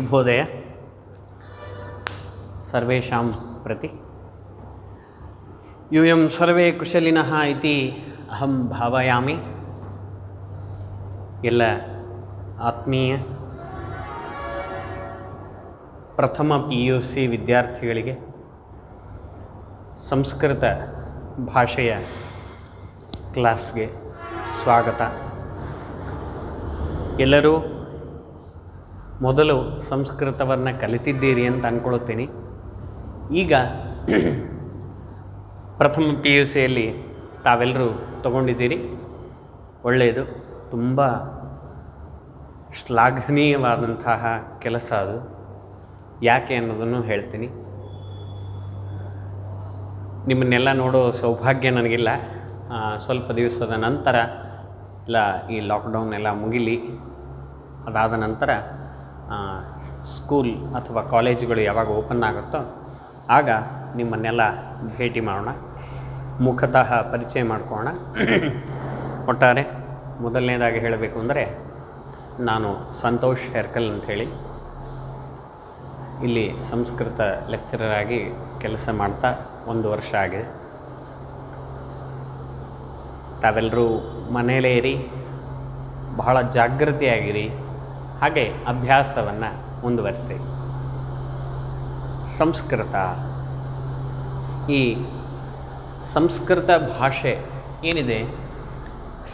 ಶುಭೋದಯ ಸರ್ವೇಷಾಂ ಪ್ರತಿ ಯೂಯಂ ಸರ್ವೇ ಕುಶಲಿನಃ ಇತಿ ಅಹಂ ಭಾವಯಾಮಿ. ಎಲ್ಲ ಆತ್ಮೀಯ ಪ್ರಥಮ PUC ವಿದ್ಯಾರ್ಥಿಗಳಿಗೆ ಸಂಸ್ಕೃತ ಭಾಷೆಯ ಕ್ಲಾಸ್ಗೆ ಸ್ವಾಗತ. ಎಲ್ಲರೂ ಮೊದಲು ಸಂಸ್ಕೃತವನ್ನು ಕಲಿತಿದ್ದೀರಿ ಅಂತ ಅಂದ್ಕೊಳ್ತೀನಿ. ಈಗ ಪ್ರಥಮ PUCಯಲ್ಲಿ ತಾವೆಲ್ಲರೂ ತಗೊಂಡಿದ್ದೀರಿ, ಒಳ್ಳೆಯದು. ತುಂಬ ಶ್ಲಾಘನೀಯವಾದಂತಹ ಕೆಲಸ ಅದು. ಯಾಕೆ ಅನ್ನೋದನ್ನು ಹೇಳ್ತೀನಿ. ನಿಮ್ಮನ್ನೆಲ್ಲ ನೋಡೋ ಸೌಭಾಗ್ಯ ನನಗಿಲ್ಲ. ಸ್ವಲ್ಪ ದಿವಸದ ನಂತರ ಇಲ್ಲ, ಈ ಲಾಕ್ಡೌನ್ ಎಲ್ಲ ಮುಗಿಲಿ, ಅದಾದ ನಂತರ ಸ್ಕೂಲ್ ಅಥವಾ ಕಾಲೇಜುಗಳು ಯಾವಾಗ ಓಪನ್ ಆಗುತ್ತೋ ಆಗ ನಿಮ್ಮನ್ನೆಲ್ಲ ಭೇಟಿ ಮಾಡೋಣ, ಮುಖತಃ ಪರಿಚಯ ಮಾಡ್ಕೊಳ್ಳೋಣ. ಒಟ್ಟಾರೆ ಮೊದಲನೇದಾಗಿ ಹೇಳಬೇಕು ಅಂದರೆ, ನಾನು ಸಂತೋಷ್ ಹೆರ್ಕಲ್ ಅಂಥೇಳಿ ಇಲ್ಲಿ ಸಂಸ್ಕೃತ ಲೆಕ್ಚರರ್ ಆಗಿ ಕೆಲಸ ಮಾಡ್ತಾ 1 ವರ್ಷ ಆಗಿದೆ. ತಾವೆಲ್ಲರೂ ಮನೆಯಲ್ಲೇ ಇರಿ, ಬಹಳ ಜಾಗೃತಿಯಾಗಿರಿ, ಹಾಗೆ ಅಭ್ಯಾಸವನ್ನು ಮುಂದುವರಿಸಿ. ಸಂಸ್ಕೃತ, ಈ ಸಂಸ್ಕೃತ ಭಾಷೆ ಏನಿದೆ,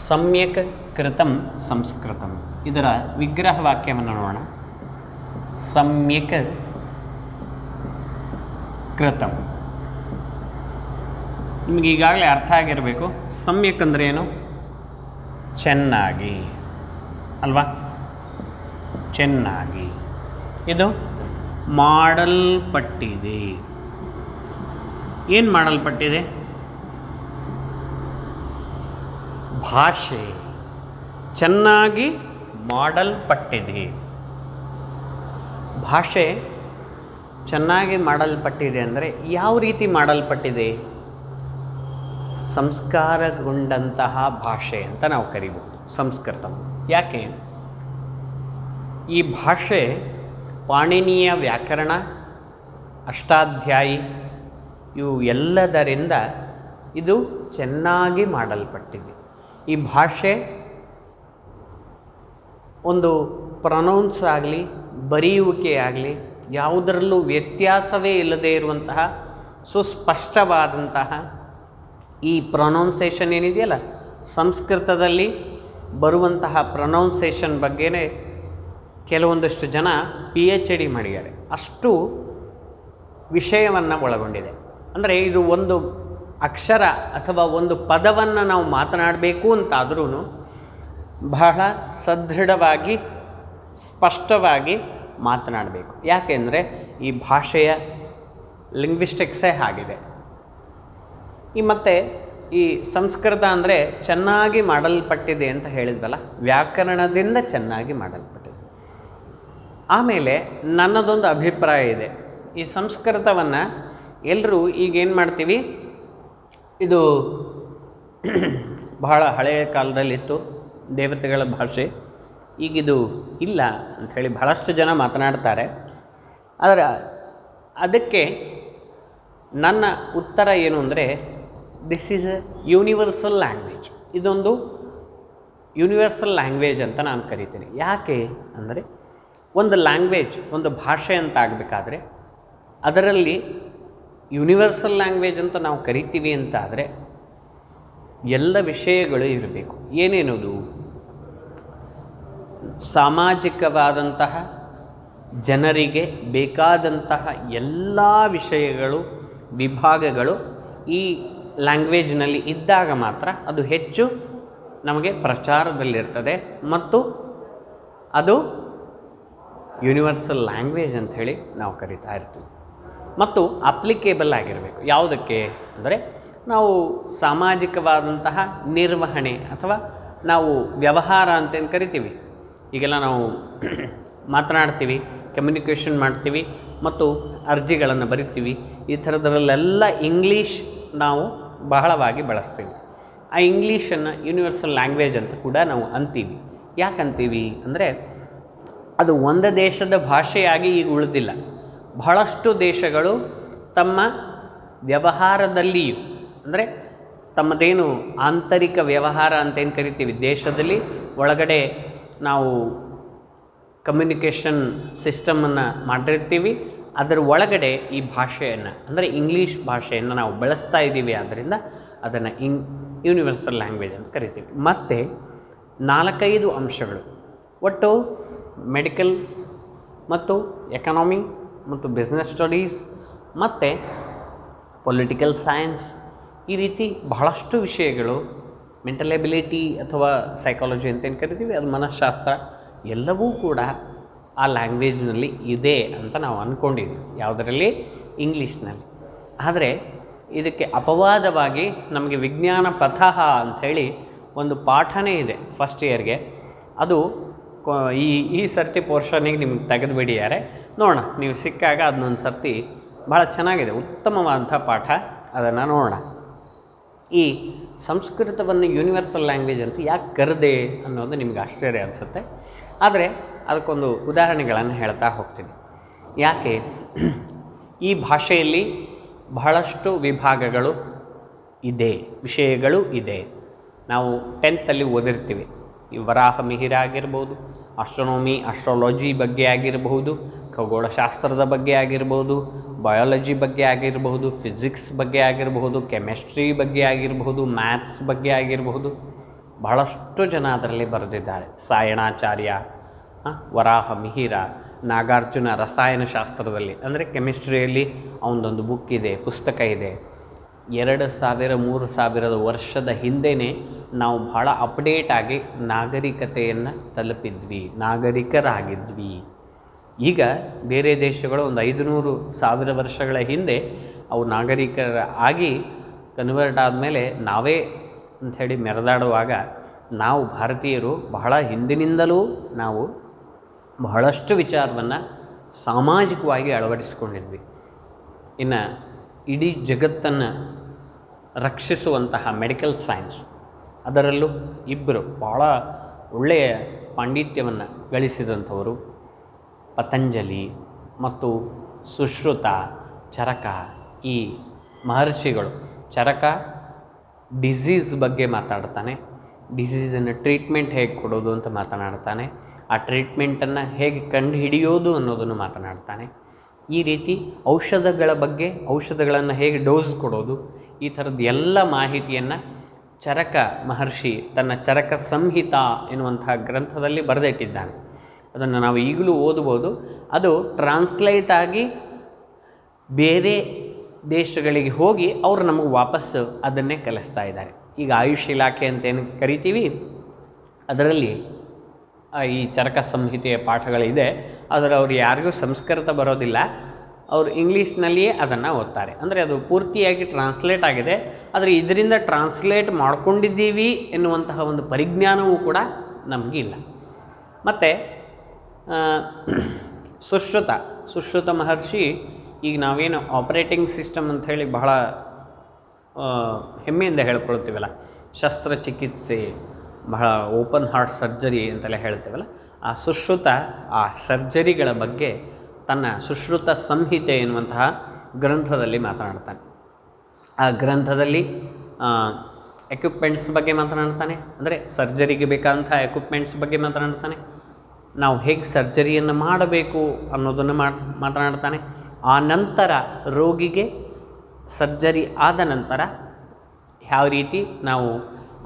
ಸಮ್ಯಕ್ ಕೃತಂ ಸಂಸ್ಕೃತಂ, ಇದರ ವಿಗ್ರಹ ವಾಕ್ಯವನ್ನು ನೋಡೋಣ. ಸಮ್ಯಕ್ ಕೃತಂ, ನಿಮಗೆ ಈಗಾಗಲೇ ಅರ್ಥ ಆಗಿರಬೇಕು. ಸಮ್ಯಕ್ ಅಂದರೆ ಏನು? ಚೆನ್ನಾಗಿ ಅಲ್ವಾ? ಚೆನ್ನಾಗಿ. ಇದು ಮಾಡಲ್ಪಟ್ಟಿದೆ. ಏನು ಮಾಡಲ್ಪಟ್ಟಿದೆ? ಭಾಷೆ ಚೆನ್ನಾಗಿ ಮಾಡಲ್ಪಟ್ಟಿದೆ. ಭಾಷೆ ಚೆನ್ನಾಗಿ ಮಾಡಲ್ಪಟ್ಟಿದೆ ಅಂದರೆ ಯಾವ ರೀತಿ ಮಾಡಲ್ಪಟ್ಟಿದೆ? ಸಂಸ್ಕಾರಗೊಂಡಂತಹ ಭಾಷೆ ಅಂತ ನಾವು ಕರಿಬೋದು ಸಂಸ್ಕೃತ. ಯಾಕೆ? ಈ ಭಾಷೆ ಪಾಣಿನಿಯ ವ್ಯಾಕರಣ, ಅಷ್ಟಾಧ್ಯಾಯಿ ಇವು ಎಲ್ಲದರಿಂದ ಇದು ಚೆನ್ನಾಗಿ ಮಾಡಲ್ಪಟ್ಟಿದೆ. ಈ ಭಾಷೆ ಒಂದು ಪ್ರೊನೌನ್ಸ್ ಆಗಲಿ, ಬರೆಯುವಿಕೆ ಆಗಲಿ, ಯಾವುದರಲ್ಲೂ ವ್ಯತ್ಯಾಸವೇ ಇಲ್ಲದೇ ಇರುವಂತಹ ಸುಸ್ಪಷ್ಟವಾದಂತಹ ಈ ಪ್ರೊನೌನ್ಸೇಷನ್ ಏನಿದೆಯಲ್ಲ, ಸಂಸ್ಕೃತದಲ್ಲಿ ಬರುವಂತಹ ಪ್ರೊನೌನ್ಸೇಷನ್ ಬಗ್ಗೆನೇ ಕೆಲವೊಂದಷ್ಟು ಜನ PhD ಮಾಡಿದ್ದಾರೆ. ಅಷ್ಟು ವಿಷಯವನ್ನು ಒಳಗೊಂಡಿದೆ. ಅಂದರೆ ಇದು ಒಂದು ಅಕ್ಷರ ಅಥವಾ ಒಂದು ಪದವನ್ನು ನಾವು ಮಾತನಾಡಬೇಕು ಅಂತಾದ್ರೂ ಬಹಳ ಸದೃಢವಾಗಿ, ಸ್ಪಷ್ಟವಾಗಿ ಮಾತನಾಡಬೇಕು. ಯಾಕೆಂದರೆ ಈ ಭಾಷೆಯ ಲಿಂಗ್ವಿಸ್ಟಿಕ್ಸೇ ಆಗಿದೆ. ಮತ್ತು ಈ ಸಂಸ್ಕೃತ ಅಂದರೆ ಚೆನ್ನಾಗಿ ಮಾಡಲ್ಪಟ್ಟಿದೆ ಅಂತ ಹೇಳಿದ್ವಲ್ಲ, ವ್ಯಾಕರಣದಿಂದ ಚೆನ್ನಾಗಿ ಮಾಡಲ್ಪಟ್ಟಿದೆ. ಆಮೇಲೆ ನನ್ನದೊಂದು ಅಭಿಪ್ರಾಯ ಇದೆ. ಈ ಸಂಸ್ಕೃತವನ್ನು ಎಲ್ಲರೂ ಈಗೇನು ಮಾಡ್ತೀವಿ, ಇದು ಬಹಳ ಹಳೆಯ ಕಾಲದಲ್ಲಿತ್ತು, ದೇವತೆಗಳ ಭಾಷೆ, ಈಗಿದು ಇಲ್ಲ ಅಂಥೇಳಿ ಬಹಳಷ್ಟು ಜನ ಮಾತನಾಡ್ತಾರೆ. ಆದರೆ ಅದಕ್ಕೆ ನನ್ನ ಉತ್ತರ ಏನು ಅಂದರೆ, this is A universal language. ಇದೊಂದು ಯೂನಿವರ್ಸಲ್ ಲ್ಯಾಂಗ್ವೇಜ್ ಅಂತ ನಾನು ಕರಿತೀನಿ. ಯಾಕೆ ಅಂದರೆ, ಒಂದು ಲ್ಯಾಂಗ್ವೇಜ್, ಒಂದು ಭಾಷೆ ಅಂತ ಆಗಬೇಕಾದ್ರೆ ಅದರಲ್ಲಿ ಯೂನಿವರ್ಸಲ್ ಲ್ಯಾಂಗ್ವೇಜ್ ಅಂತ ನಾವು ಕರಿತೀವಿ ಅಂತ ಆದರೆ ಎಲ್ಲ ವಿಷಯಗಳು ಇರಬೇಕು. ಏನೇನದು? ಸಾಮಾಜಿಕವಾದಂತಹ ಜನರಿಗೆ ಬೇಕಾದಂತಹ ಎಲ್ಲ ವಿಷಯಗಳು, ವಿಭಾಗಗಳು ಈ ಲ್ಯಾಂಗ್ವೇಜ್ನಲ್ಲಿ ಇದ್ದಾಗ ಮಾತ್ರ ಅದು ಹೆಚ್ಚು ನಮಗೆ ಪ್ರಚಾರದಲ್ಲಿರ್ತದೆ ಮತ್ತು ಅದು ಯೂನಿವರ್ಸಲ್ ಲ್ಯಾಂಗ್ವೇಜ್ ಅಂಥೇಳಿ ನಾವು ಕರಿತಾ ಇರ್ತೀವಿ. ಮತ್ತು ಅಪ್ಲಿಕೇಬಲ್ ಆಗಿರಬೇಕು. ಯಾವುದಕ್ಕೆ ಅಂದರೆ, ನಾವು ಸಾಮಾಜಿಕವಾದಂತಹ ನಿರ್ವಹಣೆ ಅಥವಾ ನಾವು ವ್ಯವಹಾರ ಅಂತೇನು ಕರಿತೀವಿ, ಈಗೆಲ್ಲ ನಾವು ಮಾತನಾಡ್ತೀವಿ, ಕಮ್ಯುನಿಕೇಷನ್ ಮಾಡ್ತೀವಿ ಮತ್ತು ಅರ್ಜಿಗಳನ್ನು ಬರಿತೀವಿ. ಈ ಥರದ್ರಲ್ಲೆಲ್ಲ ಇಂಗ್ಲೀಷ್ ನಾವು ಬಹಳವಾಗಿ ಬಳಸ್ತೀವಿ. ಆ ಇಂಗ್ಲೀಷನ್ನು ಯೂನಿವರ್ಸಲ್ ಲ್ಯಾಂಗ್ವೇಜ್ ಅಂತ ಕೂಡ ನಾವು ಅಂತೀವಿ. ಯಾಕೆ ಅಂತೀವಿ ಅಂದರೆ, ಅದು ಒಂದು ದೇಶದ ಭಾಷೆಯಾಗಿ ಈಗ ಉಳಿದಿಲ್ಲ. ಬಹಳಷ್ಟು ದೇಶಗಳು ತಮ್ಮ ವ್ಯವಹಾರದಲ್ಲಿಯೂ, ಅಂದರೆ ತಮ್ಮದೇನು ಆಂತರಿಕ ವ್ಯವಹಾರ ಅಂತೇನು ಕರಿತೀವಿ, ದೇಶದಲ್ಲಿ ಒಳಗಡೆ ನಾವು ಕಮ್ಯುನಿಕೇಷನ್ ಸಿಸ್ಟಮನ್ನು ಮಾಡಿರ್ತೀವಿ, ಅದರ ಒಳಗಡೆ ಈ ಭಾಷೆಯನ್ನು ಅಂದರೆ ಇಂಗ್ಲೀಷ್ ಭಾಷೆಯನ್ನು ನಾವು ಬಳಸ್ತಾ ಇದ್ದೀವಿ. ಆದ್ದರಿಂದ ಅದನ್ನು ಯೂನಿವರ್ಸಲ್ ಲ್ಯಾಂಗ್ವೇಜ್ ಅಂತ ಕರಿತೀವಿ. ಮತ್ತು 4-5 ಅಂಶಗಳು ಒಟ್ಟು ಮೆಡಿಕಲ್ ಮತ್ತು ಎಕನಾಮಿ ಮತ್ತು ಬಿಸ್ನೆಸ್ ಸ್ಟಡೀಸ್ ಮತ್ತು ಪೊಲಿಟಿಕಲ್ ಸೈನ್ಸ್, ಈ ರೀತಿ ಬಹಳಷ್ಟು ವಿಷಯಗಳು, ಮೆಂಟಲ್ ಎಬಿಲಿಟಿ ಅಥವಾ ಸೈಕಾಲಜಿ ಅಂತೇನು ಕರಿತೀವಿ, ಅದು ಮನಃಶಾಸ್ತ್ರ, ಎಲ್ಲವೂ ಕೂಡ ಆ ಲ್ಯಾಂಗ್ವೇಜ್ನಲ್ಲಿ ಇದೆ ಅಂತ ನಾವು ಅಂದ್ಕೊಂಡಿದ್ವಿ. ಯಾವುದರಲ್ಲಿ? ಇಂಗ್ಲೀಷ್ನಲ್ಲಿ. ಆದರೆ ಇದಕ್ಕೆ ಅಪವಾದವಾಗಿ ನಮಗೆ ವಿಜ್ಞಾನ ಪಥಃ ಅಂಥೇಳಿ ಒಂದು ಪಾಠನೇ ಇದೆ ಫಸ್ಟ್ ಇಯರ್ಗೆ. ಅದು ಈ ಸರ್ತಿ ಪೋರ್ಷನಿಗೆ ನಿಮ್ಗೆ ತೆಗೆದುಬಿಡಿಯಾರೆ. ನೋಡೋಣ, ನೀವು ಸಿಕ್ಕಾಗ ಅದನ್ನೊಂದು ಸರ್ತಿ ಭಾಳ ಚೆನ್ನಾಗಿದೆ, ಉತ್ತಮವಾದಂಥ ಪಾಠ, ಅದನ್ನು ನೋಡೋಣ. ಈ ಸಂಸ್ಕೃತವನ್ನು ಯೂನಿವರ್ಸಲ್ ಲ್ಯಾಂಗ್ವೇಜ್ ಅಂತ ಯಾಕೆ ಕರೆದೆ ಅನ್ನೋದು ನಿಮ್ಗೆ ಆಶ್ಚರ್ಯ ಅನಿಸುತ್ತೆ. ಆದರೆ ಅದಕ್ಕೊಂದು ಉದಾಹರಣೆಗಳನ್ನು ಹೇಳ್ತಾ ಹೋಗ್ತೀನಿ. ಯಾಕೆ ಈ ಭಾಷೆಯಲ್ಲಿ ಬಹಳಷ್ಟು ವಿಭಾಗಗಳು ಇದೆ, ವಿಷಯಗಳು ಇದೆ. ನಾವು 10th ಓದಿರ್ತೀವಿ. ಈ ವರಾಹ ಮಿಹಿರ ಆಗಿರ್ಬೋದು, ಆಸ್ಟ್ರಾಲಜಿ ಬಗ್ಗೆ ಆಗಿರಬಹುದು, ಖಗೋಳಶಾಸ್ತ್ರದ ಬಗ್ಗೆ ಆಗಿರ್ಬೋದು, ಬಯಾಲಜಿ ಬಗ್ಗೆ ಆಗಿರಬಹುದು, ಫಿಸಿಕ್ಸ್ ಬಗ್ಗೆ ಆಗಿರಬಹುದು, ಕೆಮಿಸ್ಟ್ರಿ ಬಗ್ಗೆ ಆಗಿರಬಹುದು, ಮ್ಯಾಥ್ಸ್ ಬಗ್ಗೆ ಆಗಿರಬಹುದು. ಬಹಳಷ್ಟು ಜನ ಅದರಲ್ಲಿ ಬರೆದಿದ್ದಾರೆ. ಸಾಯಣಾಚಾರ್ಯ, ವರಾಹ ಮಿಹಿರ, ನಾಗಾರ್ಜುನ ರಸಾಯನಶಾಸ್ತ್ರದಲ್ಲಿ, ಅಂದರೆ ಕೆಮಿಸ್ಟ್ರಿಯಲ್ಲಿ ಅವನದೊಂದು ಬುಕ್ ಇದೆ, ಪುಸ್ತಕ ಇದೆ. 2000-3000 ವರ್ಷದ ಹಿಂದೆಯೇ ನಾವು ಭಾಳ ಅಪ್ಡೇಟ್ ಆಗಿ ನಾಗರಿಕತೆಯನ್ನು ತಲುಪಿದ್ವಿ, ನಾಗರಿಕರಾಗಿದ್ವಿ. ಈಗ ಬೇರೆ ದೇಶಗಳು ಒಂದು 500-1000 ವರ್ಷಗಳ ಹಿಂದೆ ಅವು ನಾಗರಿಕರ ಆಗಿ ಕನ್ವರ್ಟ್ ಆದಮೇಲೆ ನಾವೇ ಅಂಥೇಳಿ ಮೆರೆದಾಡುವಾಗ, ನಾವು ಭಾರತೀಯರು ಬಹಳ ಹಿಂದಿನಿಂದಲೂ ನಾವು ಬಹಳಷ್ಟು ವಿಚಾರವನ್ನು ಸಾಮಾಜಿಕವಾಗಿ ಅಳವಡಿಸಿಕೊಂಡಿದ್ವಿ. ಇನ್ನು ಇಡೀ ಜಗತ್ತನ್ನು ರಕ್ಷಿಸುವಂತಹ ಮೆಡಿಕಲ್ ಸೈನ್ಸ್, ಅದರಲ್ಲೂ ಇಬ್ಬರು ಭಾಳ ಒಳ್ಳೆಯ ಪಾಂಡಿತ್ಯವನ್ನು ಗಳಿಸಿದಂಥವರು ಪತಂಜಲಿ ಮತ್ತು ಸುಶ್ರುತ, ಚರಕ. ಈ ಮಹರ್ಷಿಗಳು, ಚರಕ ಡಿಸೀಸ್ ಬಗ್ಗೆ ಮಾತಾಡ್ತಾನೆ, ಡಿಸೀಸನ್ನು ಟ್ರೀಟ್ಮೆಂಟ್ ಹೇಗೆ ಕೊಡೋದು ಅಂತ ಮಾತನಾಡ್ತಾನೆ, ಆ ಟ್ರೀಟ್ಮೆಂಟನ್ನು ಹೇಗೆ ಕಂಡು ಹಿಡಿಯೋದು ಅನ್ನೋದನ್ನು ಮಾತನಾಡ್ತಾನೆ. ಈ ರೀತಿ ಔಷಧಗಳ ಬಗ್ಗೆ, ಔಷಧಗಳನ್ನು ಹೇಗೆ ಡೋಸ್ ಕೊಡೋದು, ಈ ಥರದ್ದು ಎಲ್ಲ ಮಾಹಿತಿಯನ್ನು ಚರಕ ಮಹರ್ಷಿ ತನ್ನ ಚರಕ ಸಂಹಿತ ಎನ್ನುವಂತಹ ಗ್ರಂಥದಲ್ಲಿ ಬರೆದಿಟ್ಟಿದ್ದಾನೆ. ಅದನ್ನು ನಾವು ಈಗಲೂ ಓದಬಹುದು. ಅದು ಟ್ರಾನ್ಸ್ಲೇಟ್ ಆಗಿ ಬೇರೆ ದೇಶಗಳಿಗೆ ಹೋಗಿ ಅವರು ನಮಗೆ ವಾಪಸ್ಸು ಅದನ್ನೇ ಕಲಿಸ್ತಾ ಇದ್ದಾರೆ. ಈಗ ಆಯುಷ್ ಇಲಾಖೆ ಅಂತೇನು ಕರಿತೀವಿ, ಅದರಲ್ಲಿ ಈ ಚರಕ ಸಂಹಿತೆಯ ಪಾಠಗಳಿದೆ. ಆದರೆ ಅವ್ರು ಯಾರಿಗೂ ಸಂಸ್ಕೃತ ಬರೋದಿಲ್ಲ, ಅವರು ಇಂಗ್ಲೀಷ್ನಲ್ಲಿಯೇ ಅದನ್ನು ಓದ್ತಾರೆ. ಅಂದರೆ ಅದು ಪೂರ್ತಿಯಾಗಿ ಟ್ರಾನ್ಸ್ಲೇಟ್ ಆಗಿದೆ, ಆದರೆ ಇದರಿಂದ ಟ್ರಾನ್ಸ್ಲೇಟ್ ಮಾಡ್ಕೊಂಡಿದ್ದೀವಿ ಎನ್ನುವಂತಹ ಒಂದು ಪರಿಜ್ಞಾನವೂ ಕೂಡ ನಮಗಿಲ್ಲ. ಮತ್ತು ಸುಶ್ರುತ ಮಹರ್ಷಿ, ಈಗ ನಾವೇನು ಆಪರೇಟಿಂಗ್ ಸಿಸ್ಟಮ್ ಅಂಥೇಳಿ ಬಹಳ ಹೆಮ್ಮೆಯಿಂದ ಹೇಳ್ಕೊಳ್ತೀವಲ್ಲ, ಶಸ್ತ್ರಚಿಕಿತ್ಸೆ, ಬಹಳ ಓಪನ್ ಹಾರ್ಟ್ ಸರ್ಜರಿ ಅಂತೆಲ್ಲ ಹೇಳ್ತೀವಲ್ಲ, ಆ ಸುಶ್ರುತ ಆ ಸರ್ಜರಿಗಳ ಬಗ್ಗೆ ತನ್ನ ಸುಶ್ರುತ ಸಂಹಿತೆ ಎನ್ನುವಂತಹ ಗ್ರಂಥದಲ್ಲಿ ಮಾತನಾಡ್ತಾನೆ. ಆ ಗ್ರಂಥದಲ್ಲಿ ಎಕ್ವಿಪ್ಮೆಂಟ್ಸ್ ಬಗ್ಗೆ ಮಾತನಾಡ್ತಾನೆ, ಅಂದರೆ ಸರ್ಜರಿಗೆ ಬೇಕಾದಂಥ ಎಕ್ವಿಪ್ಮೆಂಟ್ಸ್ ಬಗ್ಗೆ ಮಾತನಾಡ್ತಾನೆ. ನಾವು ಹೇಗೆ ಸರ್ಜರಿಯನ್ನು ಮಾಡಬೇಕು ಅನ್ನೋದನ್ನು ಮಾತನಾಡ್ತಾನೆ. ಆ ನಂತರ ರೋಗಿಗೆ ಸರ್ಜರಿ ಆದ ನಂತರ ಯಾವ ರೀತಿ ನಾವು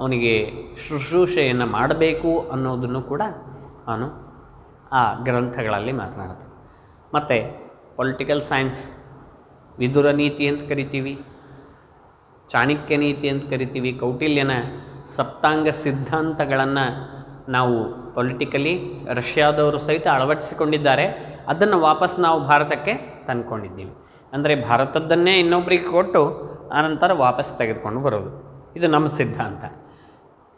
ಅವನಿಗೆ ಶುಶ್ರೂಷೆಯನ್ನು ಮಾಡಬೇಕು ಅನ್ನೋದನ್ನು ಕೂಡ ಅವನು ಆ ಗ್ರಂಥಗಳಲ್ಲಿ ಮಾತನಾಡ್ತಾನೆ. ಮತ್ತು ಪೊಲಿಟಿಕಲ್ ಸೈನ್ಸ್, ವಿದುರ ನೀತಿ ಅಂತ ಕರಿತೀವಿ, ಚಾಣಕ್ಯ ನೀತಿ ಅಂತ ಕರಿತೀವಿ, ಕೌಟಿಲ್ಯನ ಸಪ್ತಾಂಗ ಸಿದ್ಧಾಂತಗಳನ್ನು ನಾವು ಪೊಲಿಟಿಕಲಿ ರಷ್ಯಾದವರು ಸಹಿತ ಅಳವಡಿಸಿಕೊಂಡಿದ್ದಾರೆ. ಅದನ್ನು ವಾಪಸ್ ನಾವು ಭಾರತಕ್ಕೆ ತಂದುಕೊಂಡಿದ್ದೀವಿ. ಅಂದರೆ ಭಾರತದ್ದನ್ನೇ ಇನ್ನೊಬ್ಬರಿಗೆ ಕೊಟ್ಟು ಆನಂತರ ವಾಪಸ್ ತೆಗೆದುಕೊಂಡು ಬರೋದು, ಇದು ನಮ್ಮ ಸಿದ್ಧಾಂತ.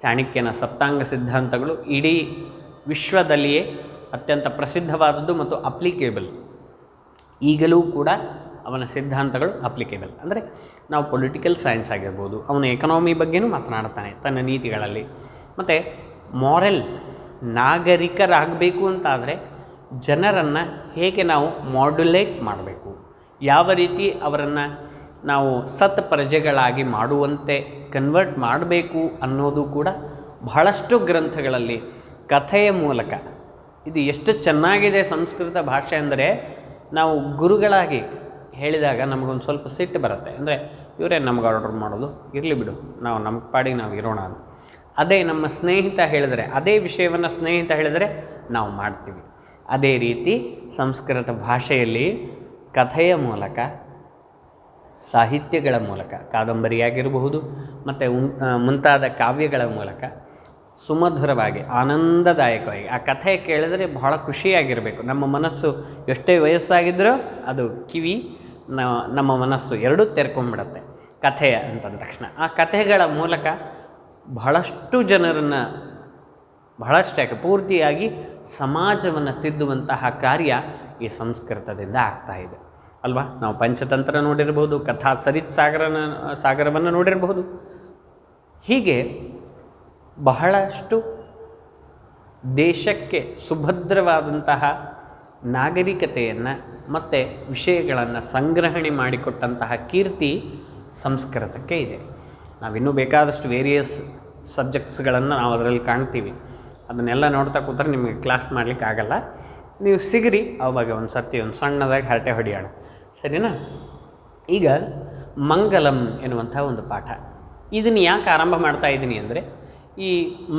ಚಾಣಕ್ಯನ ಸಪ್ತಾಂಗ ಸಿದ್ಧಾಂತಗಳು ಇಡೀ ವಿಶ್ವದಲ್ಲಿಯೇ ಅತ್ಯಂತ ಪ್ರಸಿದ್ಧವಾದದ್ದು ಮತ್ತು ಅಪ್ಲಿಕೇಬಲ್. ಈಗಲೂ ಕೂಡ ಅವನ ಸಿದ್ಧಾಂತಗಳು ಅಪ್ಲಿಕೇಬಲ್. ಅಂದರೆ ನಾವು ಪೊಲಿಟಿಕಲ್ ಸೈನ್ಸ್ ಆಗಿರ್ಬೋದು, ಅವನ ಎಕನಾಮಿ ಬಗ್ಗೆನೂ ಮಾತನಾಡ್ತಾನೆ ತನ್ನ ನೀತಿಗಳಲ್ಲಿ. ಮತ್ತು ಮಾರಲ್, ನಾಗರಿಕರಾಗಬೇಕು ಅಂತಾದರೆ ಜನರನ್ನು ಹೇಗೆ ನಾವು ಮಾಡ್ಯುಲೇಟ್ ಮಾಡಬೇಕು, ಯಾವ ರೀತಿ ಅವರನ್ನು ನಾವು ಸತ್ ಪ್ರಜೆಗಳಾಗಿ ಮಾಡುವಂತೆ ಕನ್ವರ್ಟ್ ಮಾಡಬೇಕು ಅನ್ನೋದು ಕೂಡ ಬಹಳಷ್ಟು ಗ್ರಂಥಗಳಲ್ಲಿ ಕಥೆಯ ಮೂಲಕ. ಇದು ಎಷ್ಟು ಚೆನ್ನಾಗಿದೆ ಸಂಸ್ಕೃತ ಭಾಷೆ ಅಂದರೆ, ನಾವು ಗುರುಗಳಾಗಿ ಹೇಳಿದಾಗ ನಮಗೊಂದು ಸ್ವಲ್ಪ ಸಿಟ್ಟು ಬರುತ್ತೆ. ಅಂದರೆ ಇವರೇ ನಮ್ಗೆ ಆರ್ಡರ್ ಮಾಡೋದು, ಇರಲಿ ಬಿಡು, ನಾವು ನಮ್ಮ ಪಾಡಿಗೆ ನಾವು ಇರೋಣ ಅಂತ. ಅದೇ ನಮ್ಮ ಸ್ನೇಹಿತ ಹೇಳಿದರೆ, ಅದೇ ವಿಷಯವನ್ನು ಸ್ನೇಹಿತ ಹೇಳಿದರೆ ನಾವು ಮಾಡ್ತೀವಿ. ಅದೇ ರೀತಿ ಸಂಸ್ಕೃತ ಭಾಷೆಯಲ್ಲಿ ಕಥೆಯ ಮೂಲಕ, ಸಾಹಿತ್ಯಗಳ ಮೂಲಕ, ಕಾದಂಬರಿಯಾಗಿರಬಹುದು ಮತ್ತು ಮುಂತಾದ ಕಾವ್ಯಗಳ ಮೂಲಕ ಸುಮಧುರವಾಗಿ, ಆನಂದದಾಯಕವಾಗಿ ಆ ಕಥೆ ಕೇಳಿದರೆ ಬಹಳ ಖುಷಿಯಾಗಿರಬೇಕು. ನಮ್ಮ ಮನಸ್ಸು ಎಷ್ಟೇ ವಯಸ್ಸಾಗಿದ್ದರೂ ಅದು ಕಿವಿ ನಮ್ಮ ಮನಸ್ಸು ಎರಡೂ ತೆರ್ಕೊಂಡ್ಬಿಡತ್ತೆ ಕಥೆಯ ಅಂತಂದ ತಕ್ಷಣ. ಆ ಕಥೆಗಳ ಮೂಲಕ ಬಹಳಷ್ಟು ಜನರನ್ನು, ಬಹಳಷ್ಟು ಯಾಕೆ ಪೂರ್ತಿಯಾಗಿ ಸಮಾಜವನ್ನು ತಿದ್ದುವಂತಹ ಕಾರ್ಯ ಈ ಸಂಸ್ಕೃತದಿಂದ ಆಗ್ತಾಯಿದೆ ಅಲ್ವಾ. ನಾವು ಪಂಚತಂತ್ರ ನೋಡಿರ್ಬೋದು, ಕಥಾ ಸರಿತ್ ಸಾಗರವನ್ನು ನೋಡಿರಬಹುದು. ಹೀಗೆ ಬಹಳಷ್ಟು ದೇಶಕ್ಕೆ ಸುಭದ್ರವಾದಂತಹ ನಾಗರಿಕತೆಯನ್ನು ಮತ್ತು ವಿಷಯಗಳನ್ನು ಸಂಗ್ರಹಣೆ ಮಾಡಿಕೊಟ್ಟಂತಹ ಕೀರ್ತಿ ಸಂಸ್ಕೃತಕ್ಕೆ ಇದೆ. ನಾವಿನ್ನೂ ಬೇಕಾದಷ್ಟು ವೇರಿಯಸ್ ಸಬ್ಜೆಕ್ಟ್ಸ್ಗಳನ್ನು ನಾವು ಅದರಲ್ಲಿ ಕಾಣ್ತೀವಿ. ಅದನ್ನೆಲ್ಲ ನೋಡ್ತಾ ಕೂತ್ರೆ ನಿಮಗೆ ಕ್ಲಾಸ್ ಮಾಡಲಿಕ್ಕೆ ಆಗಲ್ಲ. ನೀವು ಸಿಗ್ರಿ, ಅವಾಗ ಒಂದು ಸರ್ತಿ ಒಂದು ಸಣ್ಣದಾಗಿ ಹರಟೆ ಹೊಡೆಯೋಣ, ಸರಿನಾ? ಈಗ ಮಂಗಲಂ ಎನ್ನುವಂಥ ಒಂದು ಪಾಠ, ಇದನ್ನು ಯಾಕೆ ಆರಂಭ ಮಾಡ್ತಾ ಇದ್ದೀನಿ ಅಂದರೆ, ಈ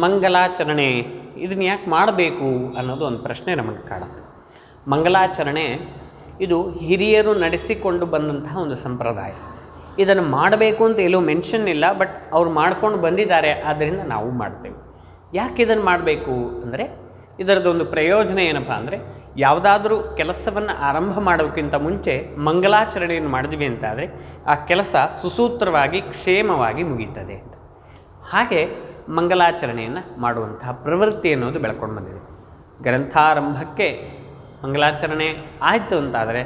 ಮಂಗಲಾಚರಣೆ ಇದನ್ನು ಯಾಕೆ ಮಾಡಬೇಕು ಅನ್ನೋದು ಒಂದು ಪ್ರಶ್ನೆ ನಮಗೆ ಕಾಡುತ್ತೆ. ಮಂಗಲಾಚರಣೆ ಇದು ಹಿರಿಯರು ನಡೆಸಿಕೊಂಡು ಬಂದಂತಹ ಒಂದು ಸಂಪ್ರದಾಯ. ಇದನ್ನು ಮಾಡಬೇಕು ಅಂತ ಎಲ್ಲೂ ಮೆನ್ಷನ್ ಇಲ್ಲ, ಬಟ್ ಅವ್ರು ಮಾಡ್ಕೊಂಡು ಬಂದಿದ್ದಾರೆ, ಆದ್ದರಿಂದ ನಾವು ಮಾಡ್ತೇವೆ. ಯಾಕೆ ಇದನ್ನು ಮಾಡಬೇಕು ಅಂದರೆ, ಇದರದೊಂದು ಪ್ರಯೋಜನ ಏನಪ್ಪ ಅಂದರೆ, ಯಾವುದಾದ್ರೂ ಕೆಲಸವನ್ನು ಆರಂಭ ಮಾಡೋಕ್ಕಿಂತ ಮುಂಚೆ ಮಂಗಲಾಚರಣೆಯನ್ನು ಮಾಡಿದ್ವಿ ಅಂತಾದರೆ ಆ ಕೆಲಸ ಸುಸೂತ್ರವಾಗಿ ಕ್ಷೇಮವಾಗಿ ಮುಗೀತದೆ ಅಂತ. ಹಾಗೆ ಮಂಗಲಾಚರಣೆಯನ್ನು ಮಾಡುವಂತಹ ಪ್ರವೃತ್ತಿ ಅನ್ನೋದು ಬೆಳ್ಕೊಂಡು ಬಂದಿದೆ. ಗ್ರಂಥಾರಂಭಕ್ಕೆ ಮಂಗಲಾಚರಣೆ ಆಯಿತು ಅಂತಾದರೆ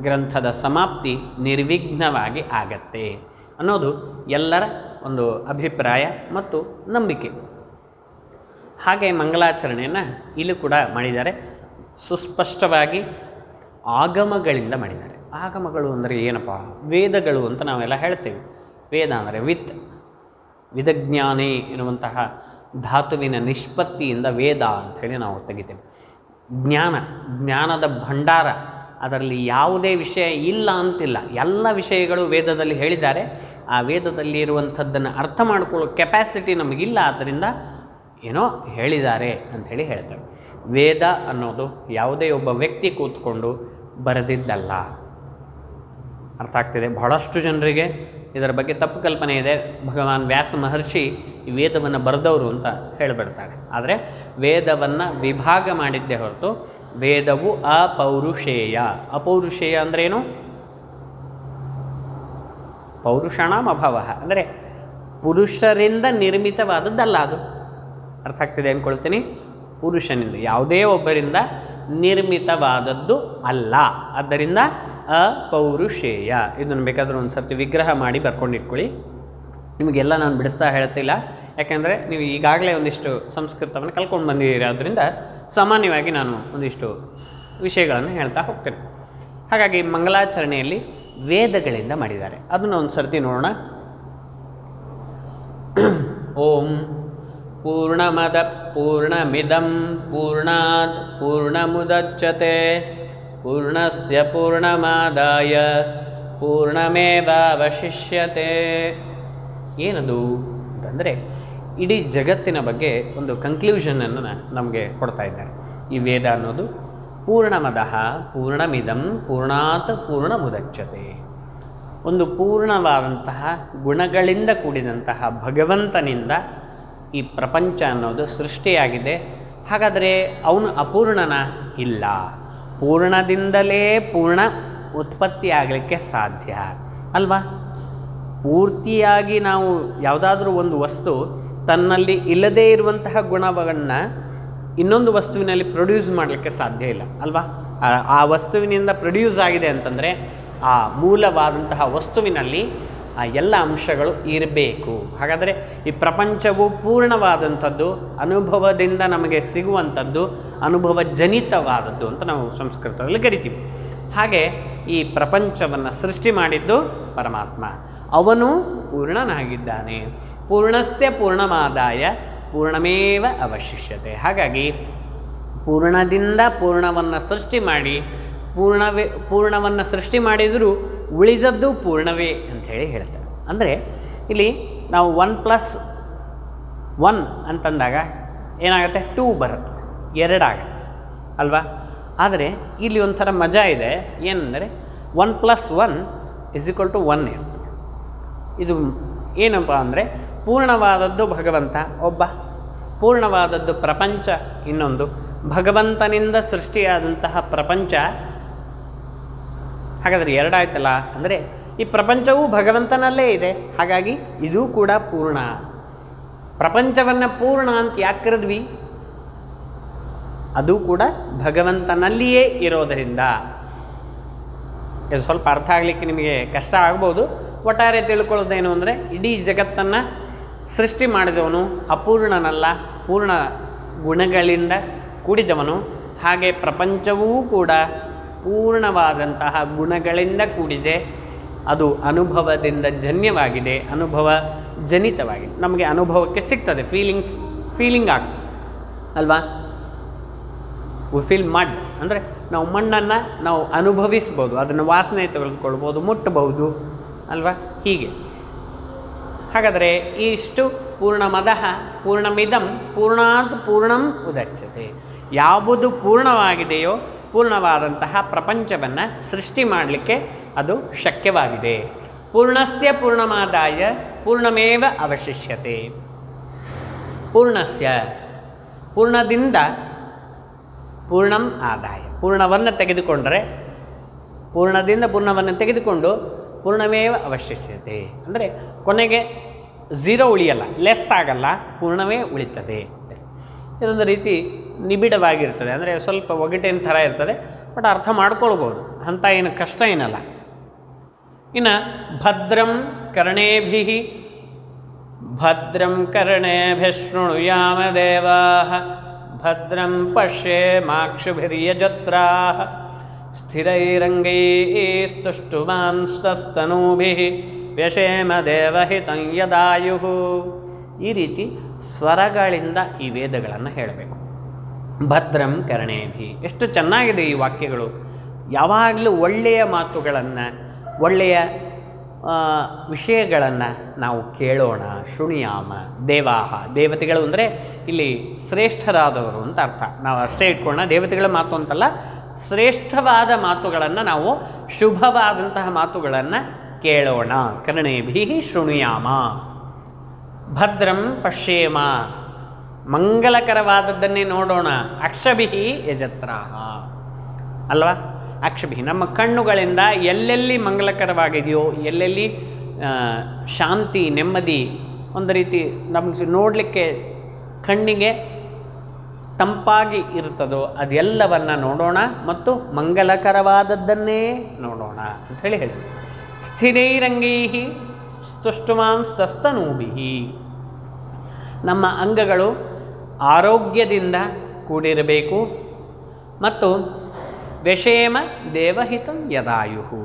ಗ್ರಂಥದ ಸಮಾಪ್ತಿ ನಿರ್ವಿಘ್ನವಾಗಿ ಆಗತ್ತೆ ಅನ್ನೋದು ಎಲ್ಲರ ಒಂದು ಅಭಿಪ್ರಾಯ ಮತ್ತು ನಂಬಿಕೆ. ಹಾಗೆ ಮಂಗಲಾಚರಣೆಯನ್ನು ಇಲ್ಲೂ ಕೂಡ ಮಾಡಿದ್ದಾರೆ. ಸುಸ್ಪಷ್ಟವಾಗಿ ಆಗಮಗಳಿಂದ ಮಾಡಿದ್ದಾರೆ. ಆಗಮಗಳು ಅಂದರೆ ಏನಪ್ಪ? ವೇದಗಳು ಅಂತ ನಾವೆಲ್ಲ ಹೇಳ್ತೇವೆ. ವೇದ ಅಂದರೆ ವಿದಜ್ಞಾನೇ ಎನ್ನುವಂತಹ ಧಾತುವಿನ ನಿಷ್ಪತ್ತಿಯಿಂದ ವೇದ ಅಂಥೇಳಿ ನಾವು ತೆಗಿತೇವೆ. ಜ್ಞಾನದ ಭಂಡಾರ, ಅದರಲ್ಲಿ ಯಾವುದೇ ವಿಷಯ ಇಲ್ಲ ಅಂತಿಲ್ಲ, ಎಲ್ಲ ವಿಷಯಗಳು ವೇದದಲ್ಲಿ ಹೇಳಿದ್ದಾರೆ. ಆ ವೇದದಲ್ಲಿ ಇರುವಂಥದ್ದನ್ನು ಅರ್ಥ ಮಾಡಿಕೊಳ್ಳೋ ಕೆಪ್ಯಾಸಿಟಿ ನಮಗಿಲ್ಲ, ಆದ್ದರಿಂದ ಏನೋ ಹೇಳಿದ್ದಾರೆ ಅಂಥೇಳಿ ಹೇಳ್ತಾರೆ. ವೇದ ಅನ್ನೋದು ಯಾವುದೇ ಒಬ್ಬ ವ್ಯಕ್ತಿ ಕೂತ್ಕೊಂಡು ಬರೆದಿದ್ದಲ್ಲ. ಅರ್ಥ ಆಗ್ತಿದೆ? ಬಹಳಷ್ಟು ಜನರಿಗೆ ಇದರ ಬಗ್ಗೆ ತಪ್ಪು ಕಲ್ಪನೆ ಇದೆ. ಭಗವಾನ್ ವ್ಯಾಸ ಮಹರ್ಷಿ ಈ ವೇದವನ್ನು ಬರೆದವರು ಅಂತ ಹೇಳಿಬಿಡ್ತಾರೆ. ಆದರೆ ವೇದವನ್ನು ವಿಭಾಗ ಮಾಡಿದ್ದೇ ಹೊರತು ವೇದವು ಅಪೌರುಷೇಯ. ಅಪೌರುಷೇಯ ಅಂದ್ರೇನು? ಪೌರುಷಾಣಾಂ ಅಭಾವ ಅಂದರೆ ಪುರುಷರಿಂದ ನಿರ್ಮಿತವಾದದ್ದಲ್ಲ ಅದು. ಅರ್ಥ ಆಗ್ತಿದೆ ಅಂದ್ಕೊಳ್ತೀನಿ? ಪುರುಷನಿಂದ, ಯಾವುದೇ ಒಬ್ಬರಿಂದ ನಿರ್ಮಿತವಾದದ್ದು ಅಲ್ಲ. ಆದ್ದರಿಂದ ಅಪೌರುಷೇಯ. ಇದನ್ನು ಬೇಕಾದರೂ ಒಂದು ಸರ್ತಿ ವಿಗ್ರಹ ಮಾಡಿ ಬರ್ಕೊಂಡಿಟ್ಕೊಳ್ಳಿ. ನಿಮಗೆಲ್ಲ ನಾನು ಬಿಡಿಸ್ತಾ ಹೇಳ್ತಿಲ್ಲ, ಯಾಕೆಂದರೆ ನೀವು ಈಗಾಗಲೇ ಒಂದಿಷ್ಟು ಸಂಸ್ಕೃತವನ್ನು ಕಲ್ಕೊಂಡು ಬಂದಿದ್ದೀರಿ. ಆದ್ದರಿಂದ ಸಾಮಾನ್ಯವಾಗಿ ನಾನು ಒಂದಿಷ್ಟು ವಿಷಯಗಳನ್ನು ಹೇಳ್ತಾ ಹೋಗ್ತೇನೆ. ಹಾಗಾಗಿ ಮಂಗಲಾಚರಣೆಯಲ್ಲಿ ವೇದಗಳಿಂದ ಮಾಡಿದ್ದಾರೆ. ಅದನ್ನು ಒಂದು ಸರ್ತಿ ನೋಡೋಣ. ಓಂ ಪೂರ್ಣಮದ ಪೂರ್ಣಮಿದಂ ಪೂರ್ಣಾತ್ ಪೂರ್ಣಮುದಚ್ಯತೆ ಪೂರ್ಣಸ್ಯ ಪೂರ್ಣಮಾದಾಯ ಪೂರ್ಣಮೇವಾವಶಿಷ್ಯತೆ. ಏನದು ಅಂತಂದರೆ, ಇಡೀ ಜಗತ್ತಿನ ಬಗ್ಗೆ ಒಂದು ಕನ್ಕ್ಲೂಷನನ್ನು ನಮಗೆ ಕೊಡ್ತಾ ಇದ್ದಾರೆ. ಈ ವೇದ ಅನ್ನೋದು ಪೂರ್ಣಮದಃ ಪೂರ್ಣಮಿದಂ ಪೂರ್ಣಾತ್ ಪೂರ್ಣಮುದಚ್ಯತೆ, ಒಂದು ಪೂರ್ಣವಾದಂತಹ ಗುಣಗಳಿಂದ ಕೂಡಿದಂತಹ ಭಗವಂತನಿಂದ ಈ ಪ್ರಪಂಚ ಅನ್ನೋದು ಸೃಷ್ಟಿಯಾಗಿದೆ. ಹಾಗಾದರೆ ಅವನು ಅಪೂರ್ಣನ? ಇಲ್ಲ, ಪೂರ್ಣದಿಂದಲೇ ಪೂರ್ಣ ಉತ್ಪತ್ತಿ ಆಗಲಿಕ್ಕೆ ಸಾಧ್ಯ ಅಲ್ವಾ. ಪೂರ್ತಿಯಾಗಿ ನಾವು ಯಾವುದಾದ್ರೂ ಒಂದು ವಸ್ತು ತನ್ನಲ್ಲಿ ಇಲ್ಲದೇ ಇರುವಂತಹ ಗುಣವನ್ನು ಇನ್ನೊಂದು ವಸ್ತುವಿನಲ್ಲಿ ಪ್ರೊಡ್ಯೂಸ್ ಮಾಡಲಿಕ್ಕೆ ಸಾಧ್ಯ ಇಲ್ಲ ಅಲ್ವಾ. ಆ ವಸ್ತುವಿನಿಂದ ಪ್ರೊಡ್ಯೂಸ್ ಆಗಿದೆ ಅಂತಂದರೆ ಆ ಮೂಲವಾದಂತಹ ವಸ್ತುವಿನಲ್ಲಿ ಆ ಎಲ್ಲ ಅಂಶಗಳು ಇರಬೇಕು. ಹಾಗಾದರೆ ಈ ಪ್ರಪಂಚವು ಪೂರ್ಣವಾದಂಥದ್ದು, ಅನುಭವದಿಂದ ನಮಗೆ ಸಿಗುವಂಥದ್ದು, ಅನುಭವಜನಿತವಾದದ್ದು ಅಂತ ನಾವು ಸಂಸ್ಕೃತದಲ್ಲಿ ಕರಿತೀವಿ. ಹಾಗೆ ಈ ಪ್ರಪಂಚವನ್ನು ಸೃಷ್ಟಿ ಮಾಡಿದ್ದು ಪರಮಾತ್ಮ, ಅವನು ಪೂರ್ಣನಾಗಿದ್ದಾನೆ. ಪೂರ್ಣಸ್ಯ ಪೂರ್ಣಮಾದಾಯ ಪೂರ್ಣಮೇವ ಅವಶಿಷ್ಯತೆ. ಹಾಗಾಗಿ ಪೂರ್ಣದಿಂದ ಪೂರ್ಣವನ್ನು ಸೃಷ್ಟಿ ಮಾಡಿ ಪೂರ್ಣವನ್ನು ಸೃಷ್ಟಿ ಮಾಡಿದರೂ ಉಳಿದದ್ದು ಪೂರ್ಣವೇ ಅಂಥೇಳಿ ಹೇಳ್ತಾರೆ. ಅಂದರೆ ಇಲ್ಲಿ ನಾವು 1+1 ಅಂತಂದಾಗ ಏನಾಗುತ್ತೆ, 2 ಬರುತ್ತೆ, 2 ಆಗುತ್ತೆ ಅಲ್ವಾ. ಆದರೆ ಇಲ್ಲಿ ಒಂಥರ ಮಜಾ ಇದೆ, ಏನಂದರೆ 1+1 = 1 ಇರ್ತದೆ. ಇದು ಏನಪ್ಪ ಅಂದರೆ ಪೂರ್ಣವಾದದ್ದು ಭಗವಂತ ಒಬ್ಬ, ಪೂರ್ಣವಾದದ್ದು ಪ್ರಪಂಚ ಇನ್ನೊಂದು. ಭಗವಂತನಿಂದ ಸೃಷ್ಟಿಯಾದಂತಹ ಪ್ರಪಂಚ, ಹಾಗಾದರೆ 2 ಆಯ್ತಲ್ಲ. ಅಂದರೆ ಈ ಪ್ರಪಂಚವೂ ಭಗವಂತನಲ್ಲೇ ಇದೆ, ಹಾಗಾಗಿ ಇದೂ ಕೂಡ ಪೂರ್ಣ. ಪ್ರಪಂಚವನ್ನು ಪೂರ್ಣ ಅಂತ ಯಾಕೆ ಕರೆದ್ವಿ, ಅದು ಕೂಡ ಭಗವಂತನಲ್ಲಿಯೇ ಇರೋದರಿಂದ. ಇದು ಸ್ವಲ್ಪ ಅರ್ಥ ಆಗಲಿಕ್ಕೆ ನಿಮಗೆ ಕಷ್ಟ ಆಗ್ಬೋದು. ಒಟ್ಟಾರೆ ತಿಳ್ಕೊಳ್ಳೋದೇನು ಅಂದರೆ, ಇಡೀ ಜಗತ್ತನ್ನು ಸೃಷ್ಟಿ ಮಾಡಿದವನು ಅಪೂರ್ಣನಲ್ಲ, ಪೂರ್ಣ ಗುಣಗಳಿಂದ ಕೂಡಿದವನು. ಹಾಗೆ ಪ್ರಪಂಚವೂ ಕೂಡ ಪೂರ್ಣವಾದಂತಹ ಗುಣಗಳಿಂದ ಕೂಡಿದೆ. ಅದು ಅನುಭವದಿಂದ ಜನ್ಯವಾಗಿದೆ, ಅನುಭವ ಜನಿತವಾಗಿದೆ. ನಮಗೆ ಅನುಭವಕ್ಕೆ ಸಿಗ್ತದೆ, ಫೀಲಿಂಗ್ ಆಗ್ತದೆ ಅಲ್ವಾ. ವಿ ಫೀಲ್ ಮಡ್ ಅಂದರೆ ನಾವು ಮಣ್ಣನ್ನು ನಾವು ಅನುಭವಿಸ್ಬೋದು, ಅದನ್ನು ವಾಸನೆ ತೆಗೆದುಕೊಳ್ಬೋದು, ಮುಟ್ಟಬಹುದು ಅಲ್ವಾ. ಹೀಗೆ ಹಾಗಾದರೆ ಇಷ್ಟು ಪೂರ್ಣಮದಃ ಪೂರ್ಣಮಿದಂ ಪೂರ್ಣಾತ್ ಪೂರ್ಣಂ ಉದಚ್ಯತೆ. ಯಾವುದು ಪೂರ್ಣವಾಗಿದೆಯೋ ಪೂರ್ಣವಾದಂತಹ ಪ್ರಪಂಚವನ್ನು ಸೃಷ್ಟಿ ಮಾಡಲಿಕ್ಕೆ ಅದು ಶಕ್ಯವಾಗಿದೆ. ಪೂರ್ಣಸ್ಯ ಪೂರ್ಣಮಾದಾಯ ಪೂರ್ಣಮೇವ ಅವಶಿಷ್ಯತೆ. ಪೂರ್ಣಸ್ಯ ಪೂರ್ಣದಿಂದ ಪೂರ್ಣಂ ಆದಾಯ, ಪೂರ್ಣವನ್ನು ತೆಗೆದುಕೊಂಡರೆ, ಪೂರ್ಣದಿಂದ ಪೂರ್ಣವನ್ನು ತೆಗೆದುಕೊಂಡು ಪೂರ್ಣಮೇವ ಅವಶಿಷ್ಯತೆ ಅಂದರೆ ಕೊನೆಗೆ 0 ಉಳಿಯಲ್ಲ, ಲೆಸ್ ಆಗಲ್ಲ, ಪೂರ್ಣವೇ ಉಳಿತದೆ. ಇದೊಂದು ರೀತಿ ನಿಬಿಡವಾಗಿರ್ತದೆ, ಅಂದರೆ ಸ್ವಲ್ಪ ಒಗಟಿನ ಥರ ಇರ್ತದೆ, ಬಟ್ ಅರ್ಥ ಮಾಡ್ಕೊಳ್ಬೋದು, ಅಂಥ ಏನು ಕಷ್ಟ ಏನಲ್ಲ. ಇನ್ನು ಭದ್ರಂ ಕರ್ಣೇಭಿಃ ಭದ್ರಂ ಕರ್ಣೇಭಿಃ ಶೃಣುಯಾಮ ದೇವಾಃ ಭದ್ರಂ ಪಶ್ಯೇಮಾಕ್ಷುಭಿರ್ಯಜತ್ರಾಃ ಸ್ಥಿರೈರಂಗೈಸ್ತುಷ್ಟುಮಾಂಸ್ತನೂಭಿಃ ವ್ಯಶೇಮ ದೇವಹಿತಂ ಯದಾಯುಃ. ಈ ರೀತಿ ಸ್ವರಗಳಿಂದ ಈ ವೇದಗಳನ್ನು ಹೇಳಬೇಕು. ಭದ್ರಂ ಕರ್ಣೇಭಿ, ಎಷ್ಟು ಚೆನ್ನಾಗಿದೆ ಈ ವಾಕ್ಯಗಳು. ಯಾವಾಗಲೂ ಒಳ್ಳೆಯ ಮಾತುಗಳನ್ನು, ಒಳ್ಳೆಯ ವಿಷಯಗಳನ್ನು ನಾವು ಕೇಳೋಣ. ಶೃಣಿಯಾಮ ದೇವಾಹ, ದೇವತೆಗಳು ಅಂದರೆ ಇಲ್ಲಿ ಶ್ರೇಷ್ಠರಾದವರು ಅಂತ ಅರ್ಥ. ನಾವು ಅಷ್ಟೇ ಇಟ್ಕೊಳ್ಳೋಣ, ದೇವತೆಗಳ ಮಾತು ಅಂತಲ್ಲ, ಶ್ರೇಷ್ಠವಾದ ಮಾತುಗಳನ್ನು ನಾವು, ಶುಭವಾದಂತಹ ಮಾತುಗಳನ್ನು ಕೇಳೋಣ. ಕರ್ಣೇಭಿ ಶೃಣುಯಾಮ. ಭದ್ರಂ ಪಶ್ಯೇಮ, ಮಂಗಲಕರವಾದದ್ದನ್ನೇ ನೋಡೋಣ. ಅಕ್ಷಭಿಹಿ ಯಜತ್ರಾಹ ಅಲ್ವಾ. ಅಕ್ಷಭಿಹಿ, ನಮ್ಮ ಕಣ್ಣುಗಳಿಂದ ಎಲ್ಲೆಲ್ಲಿ ಮಂಗಲಕರವಾಗಿದೆಯೋ, ಎಲ್ಲೆಲ್ಲಿ ಶಾಂತಿ ನೆಮ್ಮದಿ, ಒಂದು ರೀತಿ ನಮಗೆ ನೋಡಲಿಕ್ಕೆ ಕಣ್ಣಿಗೆ ತಂಪಾಗಿ ಇರ್ತದೋ ಅದೆಲ್ಲವನ್ನು ನೋಡೋಣ ಮತ್ತು ಮಂಗಲಕರವಾದದ್ದನ್ನೇ ನೋಡೋಣ ಅಂಥೇಳಿ ಹೇಳಿ. ಸ್ಥಿರೈರಂಗೈಹಿ ಸ್ತುಷ್ಟುಮಾಂಸ್ತನೂಭಿಹಿ, ನಮ್ಮ ಅಂಗಗಳು ಆರೋಗ್ಯದಿಂದ ಕೂಡಿರಬೇಕು ಮತ್ತು ವ್ಯಷೇಮ ದೇವಹಿತಂ ಯದಾಯುಹು,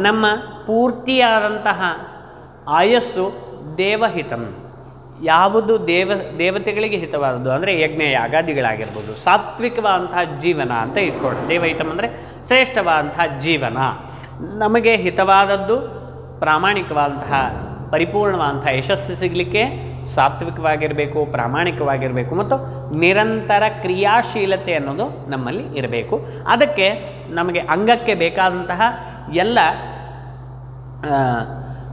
ನಮ್ಮ ಪೂರ್ತಿಯಾದಂತಹ ಆಯಸ್ಸು ದೇವಹಿತಂ, ಯಾವುದು ದೇವತೆಗಳಿಗೆ ಹಿತವಾದದ್ದು ಅಂದರೆ ಯಜ್ಞ ಯಾಗಾದಿಗಳಾಗಿರ್ಬೋದು, ಸಾತ್ವಿಕವಾದಂತಹ ಜೀವನ ಅಂತ ಇಟ್ಕೊಳ್ಳಿ. ದೇವಹಿತಂ ಅಂದರೆ ಶ್ರೇಷ್ಠವಾದಂತಹ ಜೀವನ, ನಮಗೆ ಹಿತವಾದದ್ದು, ಪ್ರಾಮಾಣಿಕವಾದಂತಹ ಪರಿಪೂರ್ಣವಾದಂತಹ ಯಶಸ್ಸು ಸಿಗಲಿಕ್ಕೆ ಸಾತ್ವಿಕವಾಗಿರಬೇಕು, ಪ್ರಾಮಾಣಿಕವಾಗಿರಬೇಕು ಮತ್ತು ನಿರಂತರ ಕ್ರಿಯಾಶೀಲತೆ ಅನ್ನೋದು ನಮ್ಮಲ್ಲಿ ಇರಬೇಕು. ಅದಕ್ಕೆ ನಮಗೆ ಅಂಗಕ್ಕೆ ಬೇಕಾದಂತಹ ಎಲ್ಲ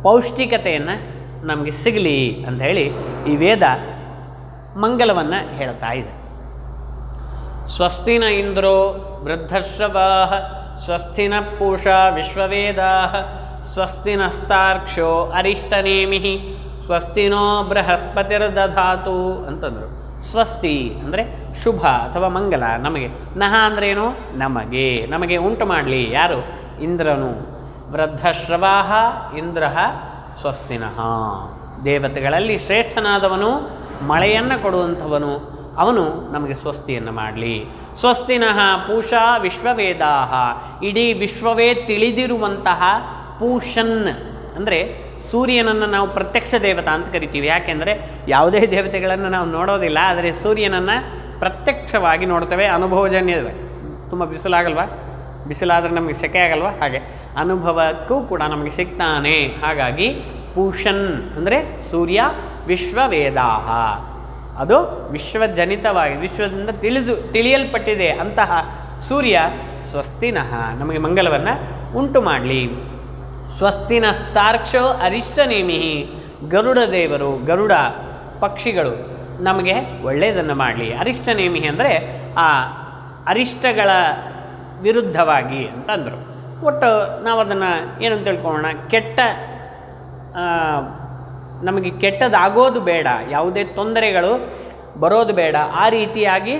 ಪೌಷ್ಟಿಕತೆಯನ್ನು ನಮಗೆ ಸಿಗಲಿ ಅಂತ ಹೇಳಿ ಈ ವೇದ ಮಂಗಲವನ್ನು ಹೇಳ್ತಾ ಇದೆ. ಸ್ವಸ್ತಿನ ಇಂದ್ರೋ ವೃದ್ಧಶ್ರವಾಃ ಸ್ವಸ್ತಿನ ಪೂಷಾ ವಿಶ್ವವೇದಾಃ ಸ್ವಸ್ತಿನಸ್ತಾರ್ಕ್ಷ್ಯೋ ಅರಿಷ್ಟನೇಮಿಃ ಸ್ವಸ್ತಿನೋ ಬೃಹಸ್ಪತಿರ್ದಧಾತು ಅಂತಂದರು. ಸ್ವಸ್ತಿ ಅಂದರೆ ಶುಭ ಅಥವಾ ಮಂಗಲ, ನಮಗೆ. ನಹ ಅಂದ್ರೇನು, ನಮಗೆ ಉಂಟು ಮಾಡಲಿ. ಯಾರು? ಇಂದ್ರನು. ವೃದ್ಧಶ್ರವಾಃ ಇಂದ್ರ ಸ್ವಸ್ತಿನಃ. ದೇವತೆಗಳಲ್ಲಿ ಶ್ರೇಷ್ಠನಾದವನು, ಮಳೆಯನ್ನು ಕೊಡುವಂಥವನು, ಅವನು ನಮಗೆ ಸ್ವಸ್ತಿಯನ್ನು ಮಾಡಲಿ. ಸ್ವಸ್ತಿನಃ ಪೂಷಾ ವಿಶ್ವವೇದಾ. ಇಡೀ ವಿಶ್ವವೇ ತಿಳಿದಿರುವಂತಹ ಪೂಷನ್ ಅಂದರೆ ಸೂರ್ಯನನ್ನು ನಾವು ಪ್ರತ್ಯಕ್ಷ ದೇವತಾ ಅಂತ ಕರಿತೀವಿ. ಯಾಕೆಂದರೆ ಯಾವುದೇ ದೇವತೆಗಳನ್ನು ನಾವು ನೋಡೋದಿಲ್ಲ, ಆದರೆ ಸೂರ್ಯನನ್ನು ಪ್ರತ್ಯಕ್ಷವಾಗಿ ನೋಡ್ತೇವೆ. ಅನುಭವಜನ್ಯವೇ. ತುಂಬ ಬಿಸಿಲಾಗಲ್ವಾ? ಬಿಸಿಲಾದರೆ ನಮಗೆ ಸೆಕೆ ಆಗಲ್ವಾ? ಹಾಗೆ ಅನುಭವಕ್ಕೂ ಕೂಡ ನಮಗೆ ಸಿಗ್ತಾನೆ. ಹಾಗಾಗಿ ಪೂಷನ್ ಅಂದರೆ ಸೂರ್ಯ ವಿಶ್ವವೇದಾ, ಅದು ವಿಶ್ವಜನಿತವಾಗಿ ವಿಶ್ವದಿಂದ ತಿಳಿಯಲ್ಪಟ್ಟಿದೆ ಅಂತಹ ಸೂರ್ಯ ಸ್ವಸ್ತಿನಃ ನಮಗೆ ಮಂಗಲವನ್ನು ಉಂಟು ಮಾಡಲಿ. ಸ್ವಸ್ತಿನಸ್ತಾರ್ಕ್ಷೋ ಅರಿಷ್ಟನೇಮಿ. ಗರುಡ ದೇವರು, ಗರುಡ ಪಕ್ಷಿಗಳು ನಮಗೆ ಒಳ್ಳೆಯದನ್ನು ಮಾಡಲಿ. ಅರಿಷ್ಟನೇಮಿ ಅಂದರೆ ಆ ಅರಿಷ್ಟಗಳ ವಿರುದ್ಧವಾಗಿ ಅಂತಂದರು. ಒಟ್ಟು ನಾವು ಅದನ್ನು ಏನಂತ ತಿಳ್ಕೊಳ್ಳೋಣ, ನಮಗೆ ಕೆಟ್ಟದಾಗೋದು ಬೇಡ, ಯಾವುದೇ ತೊಂದರೆಗಳು ಬರೋದು ಬೇಡ, ಆ ರೀತಿಯಾಗಿ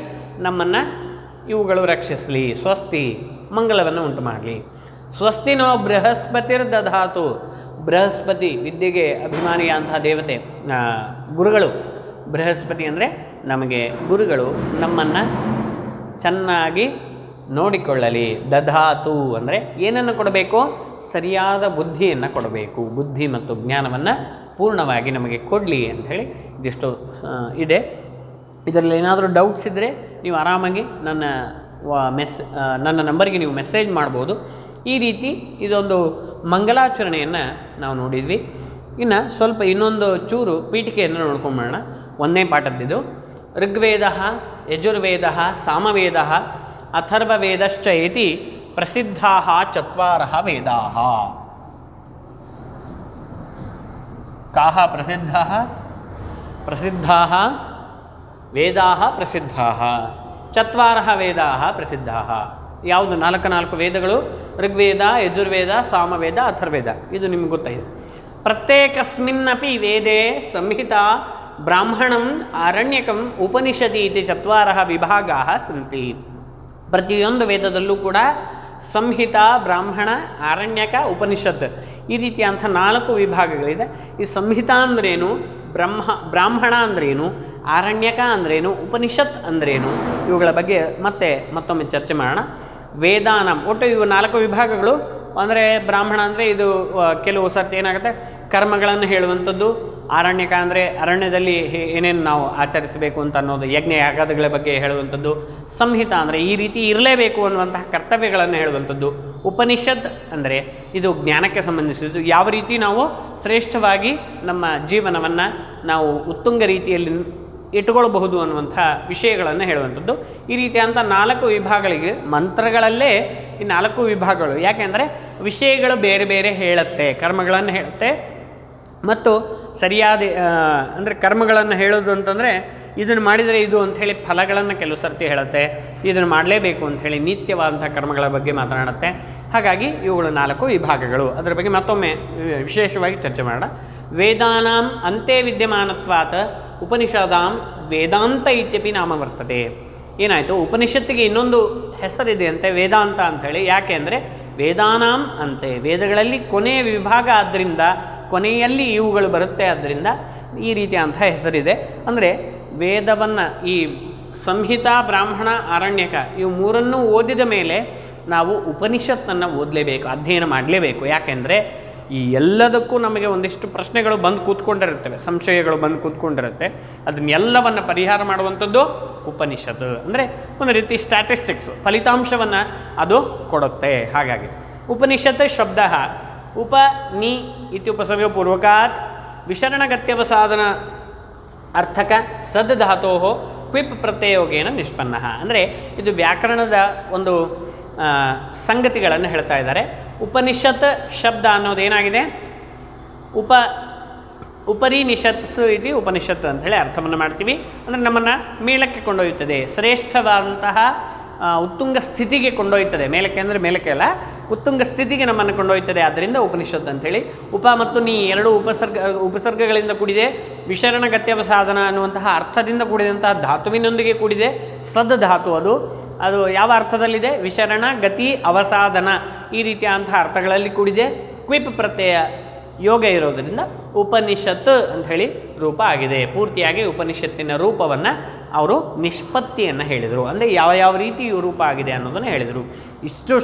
ನಮ್ಮನ್ನು ಇವುಗಳು ರಕ್ಷಿಸಲಿ. ಸ್ವಸ್ತಿ ಮಂಗಲವನ್ನು ಉಂಟು ಮಾಡಲಿ. ಸ್ವಸ್ತಿನೋ ಬೃಹಸ್ಪತಿರ್ದಧಾತು. ಬೃಹಸ್ಪತಿ ವಿದ್ಯೆಗೆ ಅಭಿಮಾನಿಯಾದಂತಹ ದೇವತೆ, ಗುರುಗಳು. ಬೃಹಸ್ಪತಿ ಅಂದರೆ ನಮಗೆ ಗುರುಗಳು ನಮ್ಮನ್ನು ಚೆನ್ನಾಗಿ ನೋಡಿಕೊಳ್ಳಲಿ. ದಧಾತು ಅಂದರೆ ಏನನ್ನು ಕೊಡಬೇಕು? ಸರಿಯಾದ ಬುದ್ಧಿಯನ್ನು ಕೊಡಬೇಕು. ಬುದ್ಧಿ ಮತ್ತು ಜ್ಞಾನವನ್ನು ಪೂರ್ಣವಾಗಿ ನಮಗೆ ಕೊಡಲಿ ಅಂಥೇಳಿ ಇದಿಷ್ಟು ಇದೆ. ಇದರಲ್ಲಿ ಏನಾದರೂ ಡೌಟ್ಸ್ ಇದ್ದರೆ ನೀವು ಆರಾಮಾಗಿ ನನ್ನ ನಂಬರಿಗೆ ನೀವು ಮೆಸೇಜ್ ಮಾಡ್ಬೋದು. ಈ ರೀತಿ ಇದೊಂದು ಮಂಗಲಾಚರಣೆಯನ್ನು ನಾವು ನೋಡಿದ್ವಿ. ಇನ್ನು ಸ್ವಲ್ಪ ಇನ್ನೊಂದು ಚೂರು ಪೀಠಿಕೆಯನ್ನು ನೋಡ್ಕೊಂಬೋಣ. ಒಂದನೇ ಪಾಠದ್ದಿದು. ಋಗ್ವೇದ, ಯಜುರ್ವೇದ, ಸಾಮವೇದ, ಅಥರ್ವವೇದಶ್ಚ ಇತಿ ಪ್ರಸಿದ್ಧಾ ಚತ್ವಾರಃ ವೇದಾಃ. ಕಾಹ ಪ್ರಸಿದ್ಧಾಃ? ಪ್ರಸಿದ್ಧಾಃ ವೇದಾಃ ಪ್ರಸಿದ್ಧಾಃ, ಚತ್ವಾರಃ ವೇದಾಃ ಪ್ರಸಿದ್ಧಾಃ. ಯಾವುದು? ನಾಲ್ಕು ವೇದಗಳು. ಋಗ್ವೇದ, ಯಜುರ್ವೇದ, ಸಾಮವೇದ, ಅಥರ್ವೇದ. ಇದು ನಿಮ್ಗೆ ಗೊತ್ತಾಗಿದೆ. ಪ್ರತ್ಯೇಕಸ್ಮಿನ್ನಪಿ ವೇದೆ ಸಂಹಿತಾ, ಬ್ರಾಹ್ಮಣಂ, ಆರಣ್ಯಕಂ, ಉಪನಿಷದಿ ಇತಿ ಚತ್ವಾರಃ ವಿಭಾಗಾಃ ಸಂತಿ. ಪ್ರತಿಯೊಂದು ವೇದದಲ್ಲೂ ಕೂಡ ಸಂಹಿತ, ಬ್ರಾಹ್ಮಣ, ಆರಣ್ಯಕ, ಉಪನಿಷತ್ ಈ ರೀತಿಯಂಥ 4 ವಿಭಾಗಗಳಿದೆ. ಈ ಸಂಹಿತ ಅಂದ್ರೇನು, ಬ್ರಾಹ್ಮಣ ಅಂದ್ರೇನು, ಆರಣ್ಯಕ ಅಂದ್ರೇನು, ಉಪನಿಷತ್ ಅಂದ್ರೇನು, ಇವುಗಳ ಬಗ್ಗೆ ಮತ್ತೊಮ್ಮೆ ಚರ್ಚೆ ಮಾಡೋಣ. ವೇದಾನಂ ಒಟ್ಟು ಇವು 4 ವಿಭಾಗಗಳು. ಅಂದರೆ ಬ್ರಾಹ್ಮಣ ಅಂದರೆ ಇದು ಕೆಲವು ಸರ್ತಿ ಏನಾಗುತ್ತೆ, ಕರ್ಮಗಳನ್ನು ಹೇಳುವಂಥದ್ದು. ಆರಣ್ಯಕ ಅಂದರೆ ಅರಣ್ಯದಲ್ಲಿ ಏನೇನು ನಾವು ಆಚರಿಸಬೇಕು ಅಂತ ಅನ್ನೋದು, ಯಜ್ಞ ಯಾಗಾದಿಗಳ ಬಗ್ಗೆ ಹೇಳುವಂಥದ್ದು. ಸಂಹಿತ ಅಂದರೆ ಈ ರೀತಿ ಇರಲೇಬೇಕು ಅನ್ನುವಂತಹ ಕರ್ತವ್ಯಗಳನ್ನು ಹೇಳುವಂಥದ್ದು. ಉಪನಿಷತ್ ಅಂದರೆ ಇದು ಜ್ಞಾನಕ್ಕೆ ಸಂಬಂಧಿಸಿದ್ದು, ಯಾವ ರೀತಿ ನಾವು ಶ್ರೇಷ್ಠವಾಗಿ ನಮ್ಮ ಜೀವನವನ್ನು ನಾವು ಉತ್ತುಂಗ ರೀತಿಯಲ್ಲಿ ಇಟ್ಟುಕೊಳ್ಳಬಹುದು ಅನ್ನುವಂಥ ವಿಷಯಗಳನ್ನು ಹೇಳುವಂಥದ್ದು. ಈ ರೀತಿಯಂಥ 4 ವಿಭಾಗಗಳಿಗೆ ಮಂತ್ರಗಳಲ್ಲೇ ಈ 4 ವಿಭಾಗಗಳು. ಯಾಕೆಂದರೆ ವಿಷಯಗಳು ಬೇರೆ ಬೇರೆ ಹೇಳುತ್ತೆ, ಕರ್ಮಗಳನ್ನು ಹೇಳುತ್ತೆ. ಮತ್ತು ಸರಿಯಾದ ಅಂದರೆ ಕರ್ಮಗಳನ್ನು ಹೇಳೋದು ಅಂತಂದರೆ ಇದನ್ನು ಮಾಡಿದರೆ ಇದು ಅಂಥೇಳಿ ಫಲಗಳನ್ನು ಕೆಲವು ಸರ್ತಿ ಹೇಳುತ್ತೆ, ಇದನ್ನು ಮಾಡಲೇಬೇಕು ಅಂಥೇಳಿ ನಿತ್ಯವಾದಂಥ ಕರ್ಮಗಳ ಬಗ್ಗೆ ಮಾತನಾಡುತ್ತೆ. ಹಾಗಾಗಿ ಇವುಗಳು 4 ವಿಭಾಗಗಳು. ಅದರ ಬಗ್ಗೆ ಮತ್ತೊಮ್ಮೆ ವಿಶೇಷವಾಗಿ ಚರ್ಚೆ ಮಾಡೋಣ. ವೇದಾನಾಂ ಅಂತೆ ವಿದ್ಯಮಾನತ್ವಾತ್ ಉಪನಿಷದಾಂ ವೇದಾಂತ ಇತ್ಯಪಿ ನಾಮ ವರ್ತತೆ. ಏನಾಯಿತು? ಉಪನಿಷತ್ತಿಗೆ ಇನ್ನೊಂದು ಹೆಸರಿದೆ ಅಂತೆ, ವೇದಾಂತ ಅಂಥೇಳಿ. ಯಾಕೆ ಅಂದರೆ ವೇದಾನಾಂ ಅಂತೆ, ವೇದಗಳಲ್ಲಿ ಕೊನೆಯ ವಿಭಾಗ ಆದ್ದರಿಂದ, ಕೊನೆಯಲ್ಲಿ ಇವುಗಳು ಬರುತ್ತೆ, ಆದ್ದರಿಂದ ಈ ರೀತಿಯಂಥ ಹೆಸರಿದೆ. ಅಂದರೆ ವೇದವನ್ನು ಈ ಸಂಹಿತ, ಬ್ರಾಹ್ಮಣ, ಆರಣ್ಯಕ ಇವು 3 ಓದಿದ ಮೇಲೆ ನಾವು ಉಪನಿಷತ್ತನ್ನು ಓದಲೇಬೇಕು, ಅಧ್ಯಯನ ಮಾಡಲೇಬೇಕು. ಯಾಕೆಂದರೆ ಈ ಎಲ್ಲದಕ್ಕೂ ನಮಗೆ ಒಂದಿಷ್ಟು ಪ್ರಶ್ನೆಗಳು ಬಂದು ಕೂತ್ಕೊಂಡಿರುತ್ತವೆ, ಸಂಶಯಗಳು ಬಂದು ಕೂತ್ಕೊಂಡಿರುತ್ತೆ. ಅದನ್ನೆಲ್ಲವನ್ನು ಪರಿಹಾರ ಮಾಡುವಂಥದ್ದು ಉಪನಿಷತ್ತು. ಅಂದರೆ ಒಂದು ರೀತಿ ಸ್ಟ್ಯಾಟಿಸ್ಟಿಕ್ಸ್, ಫಲಿತಾಂಶವನ್ನು ಅದು ಕೊಡುತ್ತೆ. ಹಾಗಾಗಿ ಉಪನಿಷತ್ ಶಬ್ದ ಉಪನಿ ಇತ್ಯುಪಸರ್ಗಪೂರ್ವಕಾತ್ ವಿಶರಣಗತ್ಯವಸಾಧನ ಅರ್ಥಕ ಸದ್ ಧಾತೋ ಕ್ವಿಪ್ ಪ್ರತ್ಯಯೋಗೇನ ನಿಷ್ಪನ್ನ. ಅಂದರೆ ಇದು ವ್ಯಾಕರಣದ ಒಂದು ಸಂಗತಿಗಳನ್ನು ಹೇಳ್ತಾ ಇದ್ದಾರೆ. ಉಪನಿಷತ್ ಶಬ್ದ ಅನ್ನೋದೇನಾಗಿದೆ, ಉಪರಿ ನಿಷತ್ಸು ಇತಿ ಉಪನಿಷತ್ ಅಂಥೇಳಿ ಅರ್ಥವನ್ನು ಮಾಡ್ತೀವಿ. ಅಂದರೆ ನಮ್ಮನ್ನು ಮೇಲಕ್ಕೆ ಕೊಂಡೊಯ್ಯುತ್ತದೆ, ಶ್ರೇಷ್ಠವಾದಂತಹ ಉತ್ತುಂಗ ಸ್ಥಿತಿಗೆ ಕೊಂಡೊಯ್ಯುತ್ತದೆ. ಮೇಲಕ್ಕೆ ಅಂದರೆ ಮೇಲಕ್ಕೆ ಅಲ್ಲ, ಉತ್ತುಂಗ ಸ್ಥಿತಿಗೆ ನಮ್ಮನ್ನು ಕೊಂಡೊಯ್ಯುತ್ತದೆ. ಆದ್ದರಿಂದ ಉಪನಿಷತ್ ಅಂಥೇಳಿ. ಉಪ ಮತ್ತು ನೀ 2 ಉಪಸರ್ಗಗಳಿಂದ ಕೂಡಿದೆ. ವಿಶರಣ ಗತ್ಯವಸಾಧನ ಅನ್ನುವಂತಹ ಅರ್ಥದಿಂದ ಕೂಡಿದಂತಹ ಧಾತುವಿನೊಂದಿಗೆ ಕೂಡಿದೆ. ಸದ್ ಧಾತು ಅದು ಯಾವ ಅರ್ಥದಲ್ಲಿದೆ? ವಿಶರಣ, ಗತಿ, ಅವಸಾಧನ ಈ ರೀತಿಯಾದಂತಹ ಅರ್ಥಗಳಲ್ಲಿ ಕೂಡಿದೆ. ಕ್ವಿಪ್ ಪ್ರತ್ಯಯ ಯೋಗ ಇರೋದರಿಂದ ಉಪನಿಷತ್ ಅಂಥೇಳಿ ರೂಪ ಆಗಿದೆ. ಪೂರ್ತಿಯಾಗಿ ಉಪನಿಷತ್ತಿನ ರೂಪವನ್ನು ಅವರು ನಿಷ್ಪತ್ತಿಯನ್ನು ಹೇಳಿದರು. ಅಂದರೆ ಯಾವ ಯಾವ ರೀತಿ ರೂಪ ಆಗಿದೆ ಅನ್ನೋದನ್ನು ಹೇಳಿದರು. ಇಷ್ಟು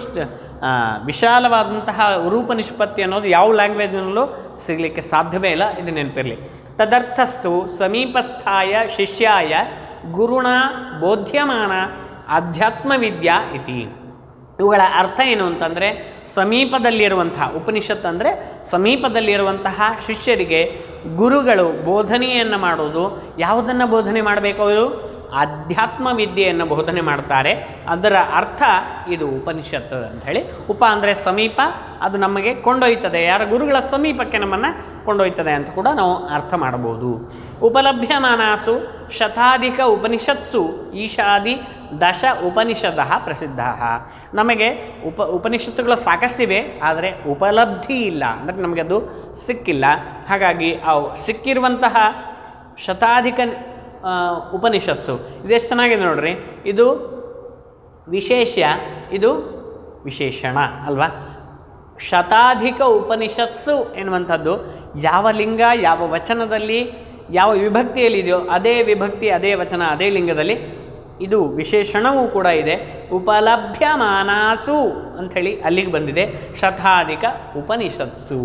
ವಿಶಾಲವಾದಂತಹ ರೂಪ ನಿಷ್ಪತ್ತಿ ಅನ್ನೋದು ಯಾವ ಲ್ಯಾಂಗ್ವೇಜ್ನಲ್ಲೂ ಸಿಗಲಿಕ್ಕೆ ಸಾಧ್ಯವೇ ಇಲ್ಲ. ಇದು ನೆನಪಿರಲಿ. ತದರ್ಥಸ್ತು ಸಮೀಪಸ್ಥಾಯ ಶಿಷ್ಯಾಯ ಗುರುಣ ಬೋಧ್ಯಮಾನ ಆಧ್ಯಾತ್ಮವಿದ್ಯಾ ಇತಿ. ಇವುಗಳ ಅರ್ಥ ಏನು ಅಂತಂದರೆ, ಸಮೀಪದಲ್ಲಿರುವಂತಹ ಉಪನಿಷತ್ ಅಂದರೆ ಸಮೀಪದಲ್ಲಿರುವಂತಹ ಶಿಷ್ಯರಿಗೆ ಗುರುಗಳು ಬೋಧನೆಯನ್ನು ಮಾಡೋದು. ಯಾವುದನ್ನು ಬೋಧನೆ ಮಾಡಬೇಕು? ಅವರು ಆಧ್ಯಾತ್ಮ ವಿದ್ಯೆಯನ್ನು ಬೋಧನೆ ಮಾಡ್ತಾರೆ. ಅದರ ಅರ್ಥ ಇದು ಉಪನಿಷತ್ತು ಅಂಥೇಳಿ. ಉಪ ಅಂದರೆ ಸಮೀಪ, ಅದು ನಮಗೆ ಕೊಂಡೊಯ್ತದೆ, ಯಾರ ಗುರುಗಳ ಸಮೀಪಕ್ಕೆ ನಮ್ಮನ್ನು ಕೊಂಡೊಯ್ತದೆ ಅಂತ ಕೂಡ ನಾವು ಅರ್ಥ ಮಾಡಬಹುದು. ಉಪಲಭ್ಯಮಾನಾಸು ಶತಾಧಿಕ ಉಪನಿಷತ್ಸು ಈಶಾದಿ ದಶ ಉಪನಿಷದ ಪ್ರಸಿದ್ಧ. ನಮಗೆ ಉಪನಿಷತ್ತುಗಳು ಸಾಕಷ್ಟಿವೆ, ಆದರೆ ಉಪಲಬ್ಧಿ ಇಲ್ಲ, ಅಂದರೆ ನಮಗೆ ಅದು ಸಿಕ್ಕಿಲ್ಲ. ಹಾಗಾಗಿ ಅವು ಸಿಕ್ಕಿರುವಂತಹ ಶತಾಧಿಕ ಉಪನಿಷತ್ಸು ಇದೆಷ್ಟು ಚೆನ್ನಾಗಿದೆ ನೋಡ್ರಿ. ಇದು ವಿಶೇಷ, ಇದು ವಿಶೇಷಣ ಅಲ್ವಾ. ಶತಾಧಿಕ ಉಪನಿಷತ್ಸು ಎನ್ನುವಂಥದ್ದು ಯಾವ ಲಿಂಗ ಯಾವ ವಚನದಲ್ಲಿ ಯಾವ ವಿಭಕ್ತಿಯಲ್ಲಿದೆಯೋ ಅದೇ ವಿಭಕ್ತಿ ಅದೇ ವಚನ ಅದೇ ಲಿಂಗದಲ್ಲಿ ಇದು ವಿಶೇಷಣವೂ ಕೂಡ ಇದೆ. ಉಪಲಭ್ಯಮಾನಾಸು ಅಂಥೇಳಿ ಅಲ್ಲಿಗೆ ಬಂದಿದೆ. ಶತಾಧಿಕ ಉಪನಿಷತ್ಸು.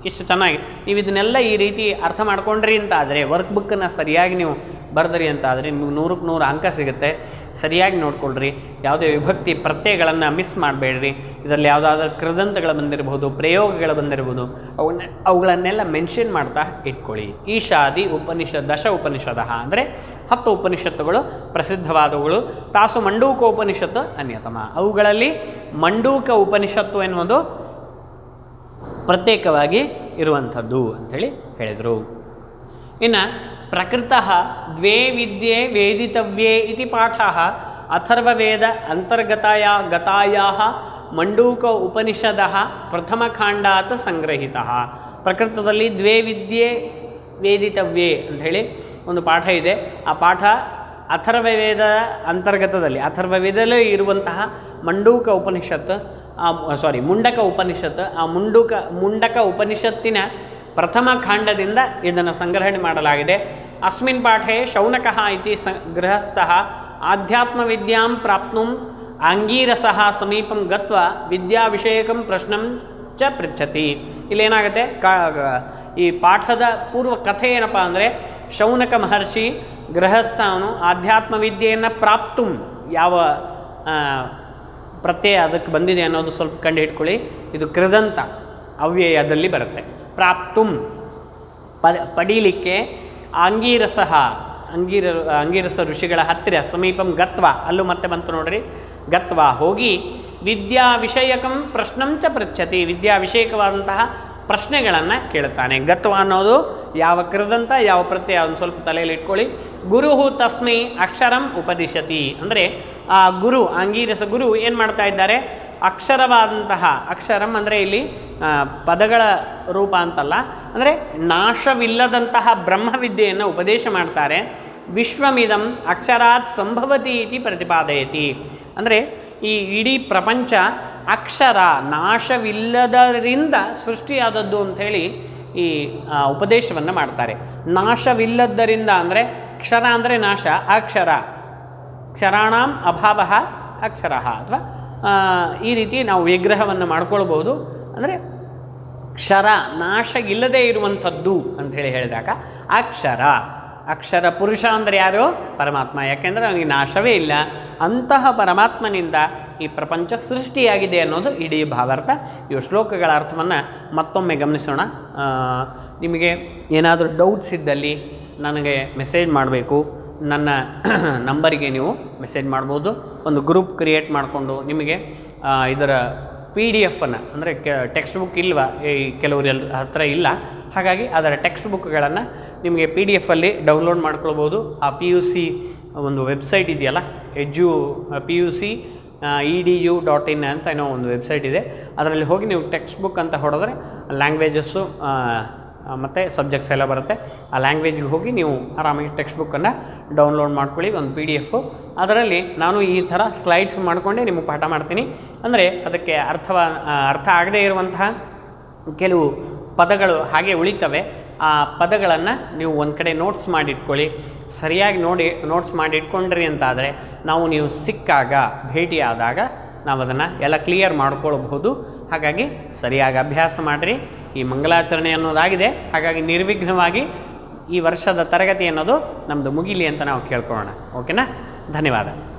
ಇಷ್ಟು ಚೆನ್ನಾಗಿ ನೀವು ಇದನ್ನೆಲ್ಲ ಈ ರೀತಿ ಅರ್ಥ ಮಾಡ್ಕೊಂಡ್ರಿ ಅಂತ ಆದರೆ, ವರ್ಕ್ ಬುಕ್ಕನ್ನು ಸರಿಯಾಗಿ ನೀವು ಬರೆದ್ರಿ ಅಂತ ಆದರೆ ನಿಮಗೆ 100ಕ್ಕೆ 100 ಅಂಕ ಸಿಗುತ್ತೆ. ಸರಿಯಾಗಿ ನೋಡ್ಕೊಳ್ರಿ. ಯಾವುದೇ ವಿಭಕ್ತಿ ಪ್ರತ್ಯಯಗಳನ್ನು ಮಿಸ್ ಮಾಡಬೇಡ್ರಿ. ಇದರಲ್ಲಿ ಯಾವುದಾದ್ರೂ ಕೃದಂತಗಳು ಬಂದಿರ್ಬೋದು, ಪ್ರಯೋಗಗಳು ಬಂದಿರ್ಬೋದು, ಅವುಗಳನ್ನೆಲ್ಲ ಮೆನ್ಷನ್ ಮಾಡ್ತಾ ಇಟ್ಕೊಳ್ಳಿ. ಈಶಾದಿ ದಶ ಉಪನಿಷದ ಅಂದರೆ 10 ಉಪನಿಷತ್ತುಗಳು ಪ್ರಸಿದ್ಧವಾದವುಗಳು. ತಾಸು ಮಂಡೂಕ ಉಪನಿಷತ್ತು ಅನ್ಯತಮ. ಅವುಗಳಲ್ಲಿ ಮಂಡೂಕ ಉಪನಿಷತ್ತು ಎನ್ನುವುದು ಪ್ರತ್ಯೇಕವಾಗಿ ಇರುವಂಥದ್ದು ಅಂಥೇಳಿ ಹೇಳಿದರು. ಇನ್ನು ಪ್ರಕೃತಃ ದ್ವೇ ವಿದ್ಯೆ ವೇದಿತವ್ಯೇ ಇತಿ ಪಾಠ ಅಥರ್ವವೇದ ಗತಾಯಾಃ ಮಂಡೂಕ ಉಪನಿಷದಃ ಪ್ರಥಮಖಾಂಡಾತ್ ಸಂಗ್ರಹಿತಃ. ಪ್ರಕೃತದಲ್ಲಿ ದ್ವೇ ವಿದ್ಯೆ ವೇದಿತವ್ಯೇ ಅಂಥೇಳಿ ಒಂದು ಪಾಠ ಇದೆ. ಆ ಪಾಠ ಅಥರ್ವವೇದ ಅಂತರ್ಗತದಲ್ಲಿ ಅಥರ್ವವೇದಲ್ಲೇ ಇರುವಂತಹ ಮಂಡೂಕ ಉಪನಿಷತ್ತು, ಮುಂಡಕ ಉಪನಿಷತ್ತು. ಆ ಮುಂಡಕ ಉಪನಿಷತ್ತಿನ ಪ್ರಥಮ ಖಾಂಡದಿಂದ ಇದನ್ನು ಸಂಗ್ರಹಣೆ ಮಾಡಲಾಗಿದೆ. ಅಸ್ಮಿನ್ ಪಾಠೆ ಶೌನಕಃ ಇತಿ ಗೃಹಸ್ಥಃ ಆಧ್ಯಾತ್ಮವಿದ್ಯಾಂ ಪ್ರಾಪ್ನುಂ ಆಂಗೀರಸಃ ಸಮೀಪಂ ಗತ್ವ ವಿದ್ಯಾವಿಷಯಕಂ ಪ್ರಶ್ನಂ ಚ ಪೃಚ್ಛತಿ. ಇಲ್ಲೇನಾಗುತ್ತೆ, ಈ ಪಾಠದ ಪೂರ್ವ ಕಥೆ ಏನಪ್ಪ ಅಂದರೆ, ಶೌನಕ ಮಹರ್ಷಿ ಗೃಹಸ್ಥನು ಆಧ್ಯಾತ್ಮವಿದ್ಯೆಯನ್ನು ಪ್ರಾಪ್ತುಂ, ಯಾವ ಪ್ರತ್ಯಯ ಅದಕ್ಕೆ ಬಂದಿದೆ ಅನ್ನೋದು ಸ್ವಲ್ಪ ಕಂಡು ಹಿಡ್ಕೊಳ್ಳಿ. ಇದು ಕೃದಂತ ಅವ್ಯಯದಲ್ಲಿ ಬರುತ್ತೆ. ಪ್ರಾಪ್ತುಂ ಪಡೀಲಿಕ್ಕೆ, ಅಂಗೀರಸ ಋಷಿಗಳ ಹತ್ತಿರ, ಸಮೀಪಂ ಗತ್ವ ಅಲ್ಲೂ ಮತ್ತೆ ಬಂತು ನೋಡ್ರಿ, ಗತ್ವ ಹೋಗಿ ವಿದ್ಯಾ ವಿಷಯಕಂ ಪ್ರಶ್ನಂ ಚ ಪೃಚ್ಛತಿ, ವಿದ್ಯಾ ವಿಷಯಕವಾದಂತಹ ಪ್ರಶ್ನೆಗಳನ್ನು ಕೇಳುತ್ತಾನೆ. ಗತ್ವ ಅನ್ನೋದು ಯಾವ ಕೃದಂತ ಯಾವ ಪ್ರತ್ಯಯ ಒಂದು ಸ್ವಲ್ಪ ತಲೆಯಲ್ಲಿ ಇಟ್ಕೊಳ್ಳಿ. ಗುರುಹು ತಸ್ಮೈ ಅಕ್ಷರಂ ಉಪದಿಶತಿ ಅಂದರೆ ಆ ಗುರು, ಅಂಗೀರಸ ಗುರು ಏನು ಮಾಡ್ತಾ ಇದ್ದಾರೆ, ಅಕ್ಷರವಾದಂತಹ, ಅಕ್ಷರಂ ಅಂದರೆ ಇಲ್ಲಿ ಪದಗಳ ರೂಪ ಅಂತಲ್ಲ, ಅಂದರೆ ನಾಶವಿಲ್ಲದಂತಹ ಬ್ರಹ್ಮವಿದ್ಯೆಯನ್ನು ಉಪದೇಶ ಮಾಡ್ತಾರೆ. ವಿಶ್ವಮಿದಂ ಅಕ್ಷರಾತ್ ಸಂಭವತಿ ಇತಿ ಪ್ರತಿಪಾದಯತಿ ಅಂದರೆ ಈ ಇಡೀ ಪ್ರಪಂಚ ಅಕ್ಷರ ನಾಶವಿಲ್ಲದರಿಂದ ಸೃಷ್ಟಿಯಾದದ್ದು ಅಂಥೇಳಿ ಈ ಉಪದೇಶವನ್ನು ಮಾಡ್ತಾರೆ. ನಾಶವಿಲ್ಲದ್ದರಿಂದ ಅಂದರೆ ಕ್ಷರ ಅಂದರೆ ನಾಶ, ಅಕ್ಷರ, ಕ್ಷರಾಣಾಂ ಅಭಾವ ಅಕ್ಷರ ಅಥವಾ ಈ ರೀತಿ ನಾವು ವಿಗ್ರಹವನ್ನು ಮಾಡ್ಕೊಳ್ಬೋದು. ಅಂದರೆ ಕ್ಷರ ನಾಶ ಇಲ್ಲದೇ ಇರುವಂಥದ್ದು ಅಂಥೇಳಿ ಹೇಳಿದಾಗ ಅಕ್ಷರ ಪುರುಷ ಅಂದರೆ ಯಾರು? ಪರಮಾತ್ಮ. ಯಾಕೆಂದರೆ ಅವನಿಗೆ ನಾಶವೇ ಇಲ್ಲ. ಅಂತಹ ಪರಮಾತ್ಮನಿಂದ ಈ ಪ್ರಪಂಚ ಸೃಷ್ಟಿಯಾಗಿದೆ ಅನ್ನೋದು ಇಡೀ ಭಾವಾರ್ಥ. ಇವು ಶ್ಲೋಕಗಳ ಅರ್ಥವನ್ನು ಮತ್ತೊಮ್ಮೆ ಗಮನಿಸೋಣ. ನಿಮಗೆ ಏನಾದರೂ ಡೌಟ್ಸ್ ಇದ್ದಲ್ಲಿ ನನಗೆ ಮೆಸೇಜ್ ಮಾಡಬೇಕು. ನನ್ನ ನಂಬರಿಗೆ ನೀವು ಮೆಸೇಜ್ ಮಾಡ್ಬೋದು. ಒಂದು ಗ್ರೂಪ್ ಕ್ರಿಯೇಟ್ ಮಾಡಿಕೊಂಡು ನಿಮಗೆ ಇದರ PDF ಅನ್ನು, ಅಂದರೆ ಟೆಕ್ಸ್ಟ್ ಬುಕ್ ಇಲ್ವಾ, ಈ ಕೆಲವ್ರ ಹತ್ರ ಇಲ್ಲ, ಹಾಗಾಗಿ ಅದರ ಟೆಕ್ಸ್ಟ್ ಬುಕ್ಗಳನ್ನು ನಿಮಗೆ PDF ಅಲ್ಲಿ ಡೌನ್ಲೋಡ್ ಮಾಡ್ಕೊಳ್ಬೋದು. ಆ PUC ಒಂದು ವೆಬ್ಸೈಟ್ ಇದೆಯಲ್ಲ, PUC edu.in ಅಂತ ಏನೋ ಒಂದು ವೆಬ್ಸೈಟ್ ಇದೆ. ಅದರಲ್ಲಿ ಹೋಗಿ ನೀವು ಟೆಕ್ಸ್ಟ್ ಬುಕ್ ಅಂತ ಹೊಡೆದ್ರೆ ಲ್ಯಾಂಗ್ವೇಜಸ್ಸು ಮತ್ತು ಸಬ್ಜೆಕ್ಟ್ಸ್ ಎಲ್ಲ ಬರುತ್ತೆ. ಆ ಲ್ಯಾಂಗ್ವೇಜ್ಗೆ ಹೋಗಿ ನೀವು ಆರಾಮಾಗಿ ಟೆಕ್ಸ್ಟ್ ಬುಕ್ಕನ್ನು ಡೌನ್ಲೋಡ್ ಮಾಡ್ಕೊಳ್ಳಿ, ಒಂದು PDF. ಅದರಲ್ಲಿ ನಾನು ಈ ಥರ ಸ್ಲೈಡ್ಸ್ ಮಾಡಿಕೊಂಡೇ ನಿಮಗೆ ಪಾಠ ಮಾಡ್ತೀನಿ. ಅಂದರೆ ಅದಕ್ಕೆ ಅರ್ಥ ಆಗದೇ ಇರುವಂತಹ ಕೆಲವು ಪದಗಳು ಹಾಗೆ ಉಳಿತವೆ. ಆ ಪದಗಳನ್ನು ನೀವು ಒಂದು ಕಡೆ ನೋಟ್ಸ್ ಮಾಡಿಟ್ಕೊಳ್ಳಿ. ಸರಿಯಾಗಿ ನೋಟ್ಸ್ ಮಾಡಿಟ್ಕೊಂಡ್ರಿ ಅಂತಾದರೆ ನೀವು ಸಿಕ್ಕಾಗ, ಭೇಟಿಯಾದಾಗ ನಾವು ಅದನ್ನು ಎಲ್ಲ ಕ್ಲಿಯರ್ ಮಾಡ್ಕೊಳ್ಬಹುದು. ಹಾಗಾಗಿ ಸರಿಯಾಗಿ ಅಭ್ಯಾಸ ಮಾಡಿರಿ. ಈ ಮಂಗಲಾಚರಣೆ ಅನ್ನೋದಾಗಿದೆ, ಹಾಗಾಗಿ ನಿರ್ವಿಘ್ನವಾಗಿ ಈ ವರ್ಷದ ತರಗತಿ ಅನ್ನೋದು ನಮ್ಮದು ಮುಗಿಲಿ ಅಂತ ನಾವು ಕೇಳ್ಕೊಳ್ಳೋಣ. ಓಕೆನಾ? ಧನ್ಯವಾದ.